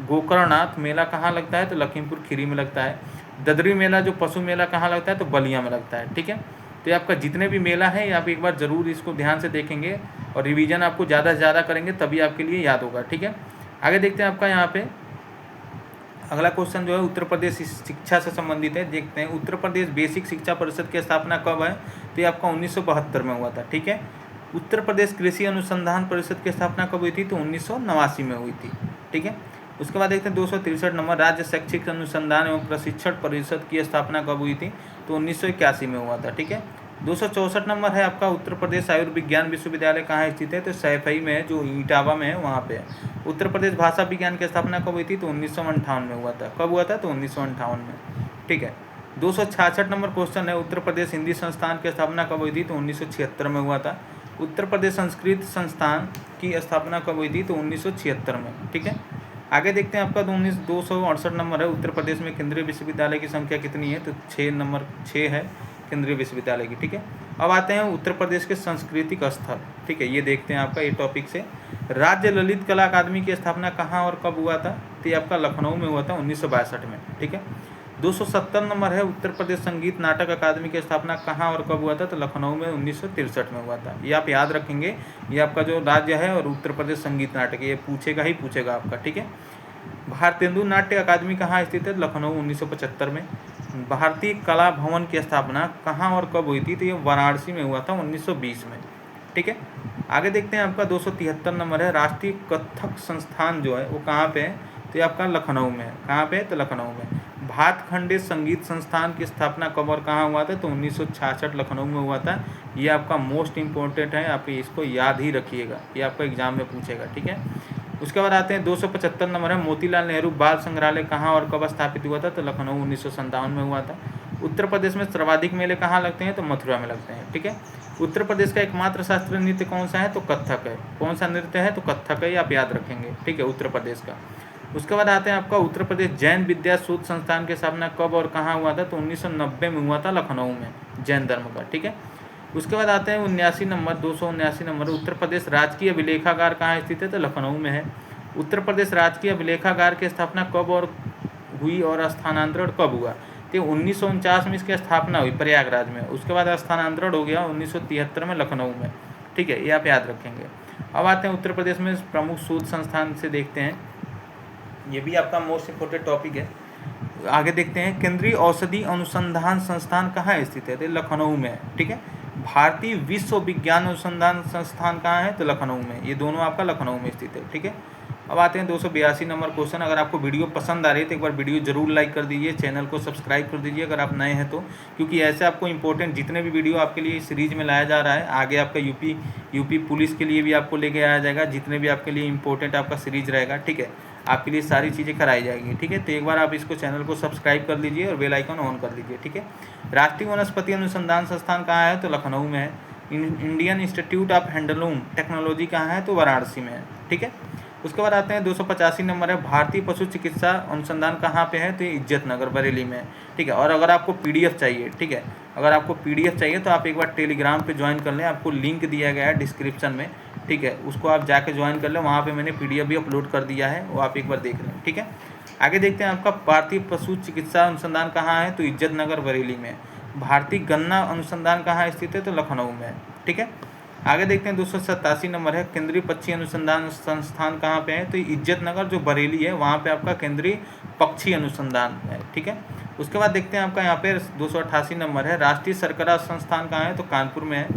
गोकर्णनाथ मेला कहाँ लगता है? तो लखीमपुर खीरी में लगता है। ददरी मेला जो पशु मेला कहाँ लगता है? तो बलिया में लगता है। ठीक है। तो ये आपका जितने भी मेला है, आप एक बार ज़रूर इसको ध्यान से देखेंगे और रिवीजन आपको ज़्यादा से ज़्यादा करेंगे तभी आपके लिए याद होगा। ठीक है। आगे देखते हैं आपका यहाँ पे अगला क्वेश्चन जो है उत्तर प्रदेश शिक्षा से संबंधित है। देखते हैं उत्तर प्रदेश बेसिक शिक्षा परिषद की स्थापना कब है? तो ये आपका 1972 में हुआ था। ठीक है। उत्तर प्रदेश कृषि अनुसंधान परिषद की स्थापना कब हुई थी? तो 1989 में हुई थी। ठीक है। उसके बाद देखते हैं 263 नंबर, राज्य शैक्षिक अनुसंधान एवं प्रशिक्षण परिषद की स्थापना कब हुई थी? तो 1981 में हुआ था। ठीक है। 264 नंबर है आपका, उत्तर प्रदेश आयुर्विज्ञान विश्वविद्यालय कहाँ स्थित है? तो सैफई में है, जो इटावा में है वहाँ पे है। उत्तर प्रदेश भाषा विज्ञान की स्थापना कब हुई थी? तो 1958 में हुआ था। कब हुआ था? तो 1958 में। ठीक है। 266 नंबर क्वेश्चन है, उत्तर प्रदेश हिंदी संस्थान की स्थापना कब हुई थी? तो 1976 में हुआ था। उत्तर प्रदेश संस्कृत संस्थान की स्थापना कब हुई थी? तो 1976 में। ठीक है। आगे देखते हैं आपका 268 नंबर है, उत्तर प्रदेश में केंद्रीय विश्वविद्यालय की संख्या कितनी है? तो 6 है केंद्रीय विश्वविद्यालय की। ठीक है। अब आते हैं उत्तर प्रदेश के सांस्कृतिक स्थल। ठीक है। ये देखते हैं आपका ये टॉपिक से, राज्य ललित कला अकादमी की स्थापना कहाँ और कब हुआ था? तो ये आपका लखनऊ में हुआ था 1962 में। ठीक है। 270 नंबर है, उत्तर प्रदेश संगीत नाटक अकादमी की स्थापना कहाँ और कब हुआ था? तो लखनऊ में 1963 में हुआ था। ये आप याद रखेंगे, ये आपका जो राज्य है और उत्तर प्रदेश संगीत नाटक, ये पूछेगा ही पूछेगा आपका। ठीक है। भारतेंदु नाट्य अकादमी कहाँ स्थित है? लखनऊ 1975 में। भारतीय कला भवन की स्थापना कहाँ और कब हुई थी? तो ये वाराणसी में हुआ था 1920 में। ठीक है। आगे देखते हैं आपका 273 नंबर है, राष्ट्रीय कथक संस्थान जो है वो कहाँ पे है? तो ये आपका लखनऊ में है। कहाँ पे है? तो लखनऊ में। भातखंडे संगीत संस्थान की स्थापना कब और कहाँ हुआ था? तो 1966 लखनऊ में हुआ था। ये आपका मोस्ट इम्पोर्टेंट है, आप इसको याद ही रखिएगा, ये आपको एग्जाम में पूछेगा, ठीक है। उसके बाद आते हैं 275 नंबर है, मोतीलाल नेहरू बाल संग्रहालय कहाँ और कब स्थापित हुआ था? तो लखनऊ 1957 में हुआ था। उत्तर प्रदेश में सर्वाधिक मेले कहाँ लगते हैं? तो मथुरा में लगते हैं, ठीक है। उत्तर प्रदेश का एकमात्र शास्त्रीय नृत्य कौन सा है? तो कथक है। कौन सा नृत्य है? तो कथक है, आप याद रखेंगे, ठीक है, उत्तर प्रदेश का। उसके बाद आते हैं आपका उत्तर प्रदेश जैन विद्या शोध संस्थान की स्थापना कब और कहाँ हुआ था? तो 1990 में हुआ था लखनऊ में, जैन धर्म का, ठीक है। उसके बाद आते हैं 79 नंबर, 279 नंबर, उत्तर प्रदेश राजकीय अभिलेखागार कहाँ स्थित है? तो लखनऊ में है। उत्तर प्रदेश राजकीय अभिलेखागार की स्थापना कब और हुई और स्थानांतरण कब हुआ? तो 1949 में इसकी स्थापना हुई प्रयागराज में, उसके बाद स्थानांतरण हो गया 1973 में लखनऊ में, ठीक है, ये आप याद रखेंगे। अब आते हैं उत्तर प्रदेश में प्रमुख शोध संस्थान से देखते हैं, ये भी आपका मोस्ट इम्पोर्टेंट टॉपिक है। आगे देखते हैं केंद्रीय औषधि अनुसंधान संस्थान कहाँ स्थित है? तो लखनऊ में है, ठीक है। भारतीय विश्व विज्ञान अनुसंधान संस्थान कहाँ है? तो लखनऊ में, ये दोनों आपका लखनऊ में स्थित है, ठीक है। अब आते हैं 282 नंबर क्वेश्चन। अगर आपको वीडियो पसंद आ रही है तो एक बार वीडियो जरूर लाइक कर दीजिए, चैनल को सब्सक्राइब कर दीजिए अगर आप नए हैं तो, क्योंकि ऐसे आपको इंपॉर्टेंट जितने भी वीडियो आपके लिए सीरीज में लाया जा रहा है, आगे आपका यूपी पुलिस के लिए भी आपको लेके आया जाएगा, जितने भी आपके लिए इंपॉर्टेंट आपका सीरीज रहेगा, ठीक है, आपके लिए सारी चीज़ें कराई जाएंगी, ठीक है। तो एक बार आप इसको चैनल को सब्सक्राइब कर लीजिए और बेल आइकन ऑन कर लीजिए, ठीक है। राष्ट्रीय वनस्पति अनुसंधान संस्थान कहाँ है? तो लखनऊ में है। Indian institute of handloom technology कहाँ है? तो वाराणसी में है, ठीक है। उसके बाद आते हैं 285 नंबर है, भारतीय पशु चिकित्सा अनुसंधान कहाँ पे है? तो ये इज्जत नगर बरेली में है, ठीक है। और अगर आपको पीडीएफ चाहिए, ठीक है, अगर आपको पीडीएफ चाहिए तो आप एक बार टेलीग्राम पे ज्वाइन कर लें, आपको लिंक दिया गया है डिस्क्रिप्शन में, ठीक है, उसको आप जाके ज्वाइन कर लें, वहाँ पे मैंने पीडीएफ भी अपलोड कर दिया है, वो आप एक बार देख लें, ठीक है। आगे देखते हैं आपका भारतीय पशु चिकित्सा अनुसंधान कहाँ है? तो इज्जत नगर बरेली में। भारतीय गन्ना अनुसंधान कहाँ स्थित है? तो लखनऊ में, ठीक है। आगे देखते हैं 287 नंबर है, केंद्रीय पक्षी अनुसंधान संस्थान कहाँ पे है? तो इज्जत नगर जो बरेली है वहाँ पे आपका केंद्रीय पक्षी अनुसंधान है, ठीक है। उसके बाद देखते हैं आपका यहाँ पे 288 नंबर है, राष्ट्रीय सरकरा संस्थान कहाँ है? तो कानपुर में है।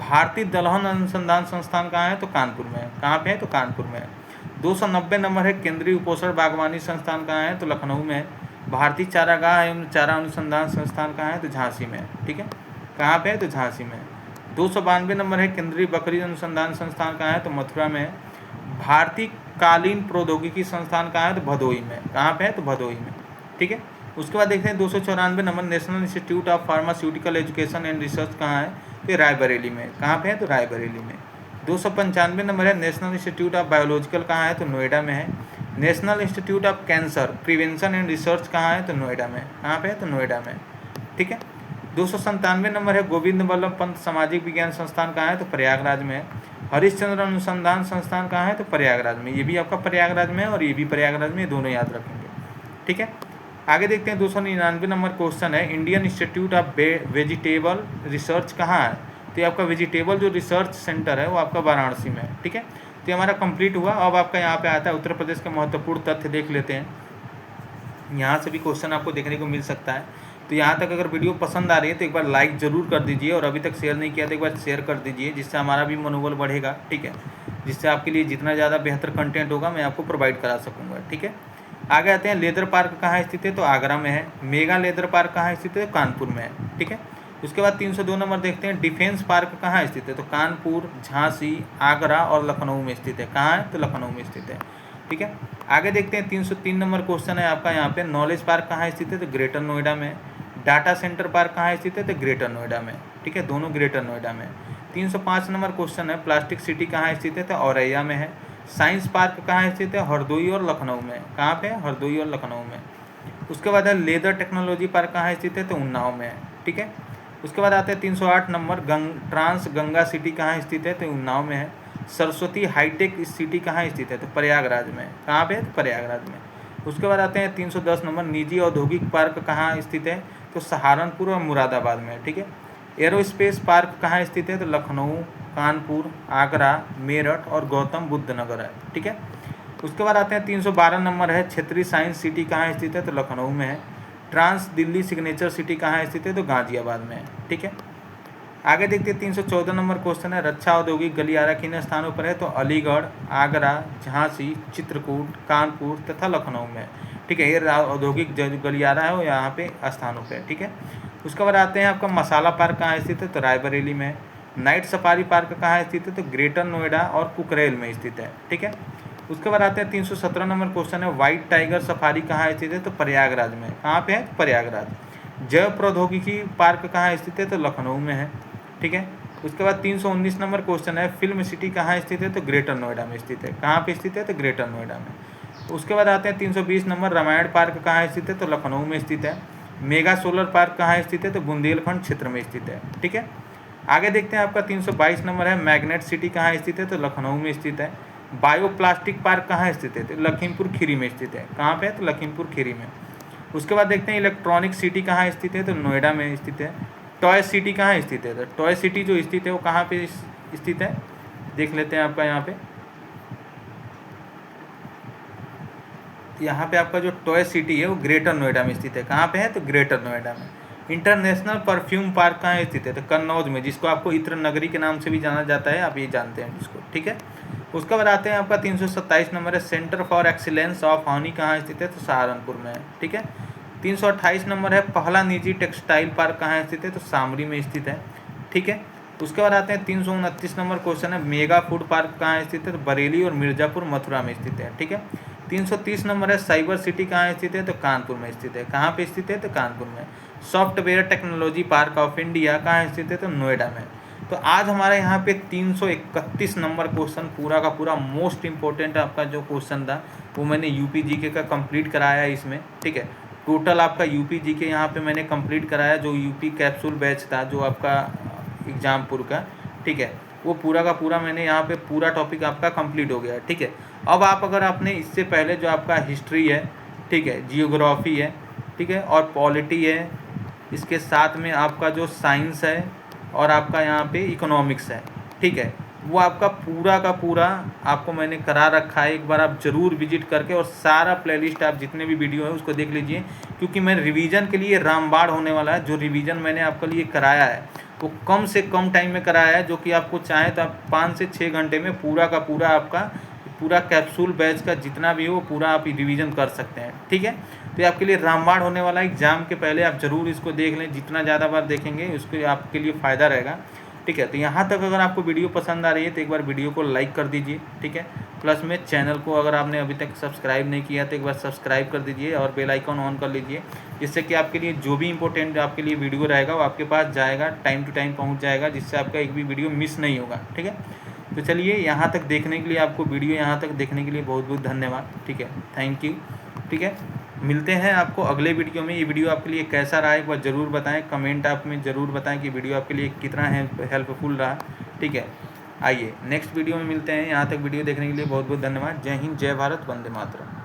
भारतीय दलहन अनुसंधान संस्थान कहाँ है? तो कानपुर में है। कहाँ पे है? तो कानपुर में है। 290 नंबर है, केंद्रीय कुपोषण बागवानी संस्थान कहाँ है? तो लखनऊ में है। भारतीय चारागाह एवं चारा अनुसंधान संस्थान कहाँ है? तो झांसी में है, ठीक है। कहाँ पे है? तो झांसी में है। 292 नंबर है, केंद्रीय बकरी अनुसंधान संस्थान कहाँ है? तो मथुरा में है। भारतीय कालीन प्रौद्योगिकी संस्थान कहाँ है? तो भदोही में। कहाँ पे है? तो भदोही में, ठीक है। उसके बाद देखते हैं 294 number, national institute of pharmaceutical education and research कहाँ है? तो रायबरेली में। कहाँ पे है? तो रायबरेली में। 295 नंबर है, नेशनल इंस्टीट्यूट ऑफ बायोलॉजिकल कहाँ है? तो नोएडा में है। National institute of cancer prevention and research कहाँ है? तो नोएडा में। कहाँ पे है? तो नोएडा में, ठीक है। 297 नंबर है, गोविंद वल्लभ पंत सामाजिक विज्ञान संस्थान कहाँ है? तो प्रयागराज में है। हरिश्चंद्र अनुसंधान संस्थान कहाँ है? तो प्रयागराज में, ये भी आपका प्रयागराज में है और ये भी प्रयागराज में, दोनों याद रखेंगे, ठीक है। आगे देखते हैं 299 नंबर क्वेश्चन है, Indian institute of vegetable research कहाँ है? तो ये आपका वेजिटेबल जो रिसर्च सेंटर है वो आपका वाराणसी में है, ठीक है। तो ये हमारा कंप्लीट हुआ। अब आपका यहाँ पे आता है उत्तर प्रदेश के महत्वपूर्ण तथ्य देख लेते हैं, यहाँ से भी क्वेश्चन आपको देखने को मिल सकता है। तो यहाँ तक अगर वीडियो पसंद आ रही है तो एक बार लाइक ज़रूर कर दीजिए, और अभी तक शेयर नहीं किया तो एक बार शेयर कर दीजिए, जिससे हमारा भी मनोबल बढ़ेगा, ठीक है, जिससे आपके लिए जितना ज़्यादा बेहतर कंटेंट होगा मैं आपको प्रोवाइड करा सकूँगा, ठीक है। आगे आते हैं, लेदर पार्क कहाँ स्थित है? तो आगरा में है। मेगा लेदर पार्क कहाँ स्थित है? तो कानपुर में है, ठीक है। उसके बाद 302 नंबर देखते हैं, डिफेंस पार्क कहाँ स्थित है? तो कानपुर, झांसी, आगरा और लखनऊ में स्थित है। कहाँ है? तो लखनऊ में स्थित है, ठीक है। आगे देखते हैं 303 नंबर क्वेश्चन है आपका यहाँ पे, नॉलेज पार्क कहाँ स्थित है? तो ग्रेटर नोएडा में। डाटा सेंटर पार्क कहाँ स्थित है? तो ग्रेटर नोएडा में, ठीक है, दोनों ग्रेटर नोएडा में। 305 नंबर क्वेश्चन है, प्लास्टिक सिटी कहाँ स्थित है? तो औरैया में है। साइंस पार्क कहाँ स्थित है? हरदोई और लखनऊ में। कहाँ पे है? हरदोई और लखनऊ में। उसके बाद है लेदर टेक्नोलॉजी पार्क कहाँ स्थित है? तो उन्नाव में है, ठीक है। उसके बाद आते हैं 308 नंबर, ट्रांस गंगा सिटी कहाँ स्थित है? तो उन्नाव में है। सरस्वती हाईटेक सिटी कहाँ स्थित है? तो प्रयागराज में। कहाँ पे है? तो प्रयागराज में। उसके बाद आते हैं 310 नंबर, निजी औद्योगिक पार्क कहाँ स्थित है? तो सहारनपुर और मुरादाबाद में, ठीक है। एरोस्पेस पार्क कहाँ स्थित है? तो लखनऊ, कानपुर, आगरा, मेरठ और गौतम बुद्ध नगर है, ठीक है। उसके बाद आते हैं 312 नंबर है, क्षेत्रीय साइंस सिटी कहाँ स्थित है? तो लखनऊ में है। ट्रांस दिल्ली सिग्नेचर सिटी कहाँ स्थित है? तो गाजियाबाद में है, ठीक है। आगे देखते हैं 314 नंबर क्वेश्चन है, रक्षा औद्योगिक गलियारा किन स्थानों पर है? तो अलीगढ़, आगरा, झांसी, चित्रकूट, कानपुर तथा लखनऊ में, ठीक है। ये औद्योगिक जो गलियारा है वो यहाँ पे स्थानों पे है, ठीक है। उसके बाद आते हैं आपका मसाला पार्क कहाँ स्थित है, तो रायबरेली में है। नाइट सफारी पार्क कहाँ स्थित है, तो ग्रेटर नोएडा और कुकरेल में स्थित है, ठीक है। उसके बाद आते हैं 317 नंबर क्वेश्चन है, व्हाइट टाइगर सफारी कहाँ स्थित है, तो प्रयागराज में। कहाँ पे है, प्रयागराज। जैव प्रौद्योगिकी पार्क कहाँ स्थित है, तो लखनऊ में है, ठीक है। उसके बाद 319 नंबर क्वेश्चन है, फिल्म सिटी कहाँ स्थित है, तो ग्रेटर नोएडा में स्थित है। कहाँ पे स्थित है, तो ग्रेटर नोएडा में। उसके बाद आते हैं 320 नंबर, रामायण पार्क कहाँ स्थित है, तो लखनऊ में स्थित है। मेगा सोलर पार्क कहाँ स्थित है, तो बुंदेलखंड क्षेत्र में स्थित है, ठीक है। आगे देखते हैं आपका 322 नंबर है, मैग्नेट सिटी कहाँ स्थित है, तो लखनऊ में स्थित है। बायो प्लास्टिक पार्क कहाँ स्थित है, तो लखीमपुर खीरी में स्थित है। कहाँ पे है, तो लखीमपुर खीरी में। उसके बाद देखते हैं इलेक्ट्रॉनिक सिटी कहाँ स्थित है, तो नोएडा में स्थित है। टॉय सिटी कहाँ स्थित है, तो टॉय सिटी जो स्थित है वो कहाँ पे स्थित है, देख लेते हैं आपका यहाँ पे आपका जो टॉय सिटी है वो ग्रेटर नोएडा में स्थित है। कहाँ पे है, तो ग्रेटर नोएडा में। इंटरनेशनल परफ्यूम पार्क कहाँ स्थित है, तो कन्नौज में, जिसको आपको इत्र नगरी के नाम से भी जाना जाता है, आप ये जानते हैं जिसको, ठीक है। उसके बाद आते हैं आपका 327 नंबर है, centre for excellence of honey कहाँ स्थित है, तो सहारनपुर में है, ठीक है। 328 नंबर है, पहला निजी टेक्सटाइल पार्क कहाँ स्थित है, तो सामरी में स्थित है, ठीक है। उसके बाद आते हैं 329 नंबर क्वेश्चन है, मेगा फूड पार्क कहाँ स्थित है, तो बरेली और मिर्ज़ापुर मथुरा में स्थित है, ठीक है। 330 नंबर है, साइबर सिटी कहाँ स्थित है, तो कानपुर में स्थित है। कहाँ पे स्थित है, तो कानपुर में। Software technology park of India कहाँ स्थित है, तो नोएडा में। तो आज हमारे यहाँ पे 331 नंबर क्वेश्चन पूरा का पूरा मोस्ट इम्पोर्टेंट आपका जो क्वेश्चन था वो मैंने यूपी जीके का कंप्लीट कराया है इसमें, ठीक है। टोटल आपका यूपी जीके यहाँ पे मैंने कंप्लीट कराया, जो यूपी कैप्सूल बैच था जो आपका एग्जामपुर का, ठीक है, वो पूरा का पूरा मैंने यहाँ पे पूरा टॉपिक आपका कंप्लीट हो गया है, ठीक है। अब आप अगर आपने इससे पहले जो आपका हिस्ट्री है, ठीक है, जियोग्राफी है, ठीक है, और पॉलिटी है, इसके साथ में आपका जो साइंस है और आपका यहाँ पे इकोनॉमिक्स है, ठीक है, वो आपका पूरा का पूरा आपको मैंने करा रखा है। एक बार आप ज़रूर विजिट करके और सारा प्लेलिस्ट आप जितने भी वीडियो है उसको देख लीजिए, क्योंकि मैं रिवीजन के लिए रामबाण होने वाला है। जो रिवीजन मैंने आपके लिए कराया है वो कम से कम टाइम में कराया है, जो कि आपको चाहे तो आप 5 से 6 घंटे में पूरा का पूरा आपका पूरा कैप्सूल बैच का जितना भी हो पूरा आप रिवीजन कर सकते हैं, ठीक है। तो ये आपके लिए रामबाण होने वाला है। एग्जाम के पहले आप ज़रूर इसको देख लें, जितना ज़्यादा बार देखेंगे उसके आपके लिए फ़ायदा रहेगा, ठीक है। तो यहाँ तक अगर आपको वीडियो पसंद आ रही है तो एक बार वीडियो को लाइक कर दीजिए, ठीक है। प्लस में चैनल को अगर आपने अभी तक सब्सक्राइब नहीं किया तो एक बार सब्सक्राइब कर दीजिए और बेल आइकन ऑन कर लीजिए, जिससे कि आपके लिए जो भी इंपॉर्टेंट आपके लिए वीडियो रहेगा वो आपके पास जाएगा, टाइम टू टाइम पहुँच जाएगा, जिससे आपका एक भी वीडियो मिस नहीं होगा, ठीक है। तो चलिए, यहाँ तक देखने के लिए आपको वीडियो यहाँ तक देखने के लिए बहुत बहुत धन्यवाद, ठीक है, थैंक यू, ठीक है। मिलते हैं आपको अगले वीडियो में। ये वीडियो आपके लिए कैसा रहा एक बार ज़रूर बताएं, कमेंट आप में ज़रूर बताएं कि वीडियो आपके लिए कितना हेल्पफुल रहा, ठीक है। आइए नेक्स्ट वीडियो में मिलते हैं। यहाँ तक वीडियो देखने के लिए बहुत बहुत धन्यवाद। जय हिंद, जय भारत, वंदे मातरम।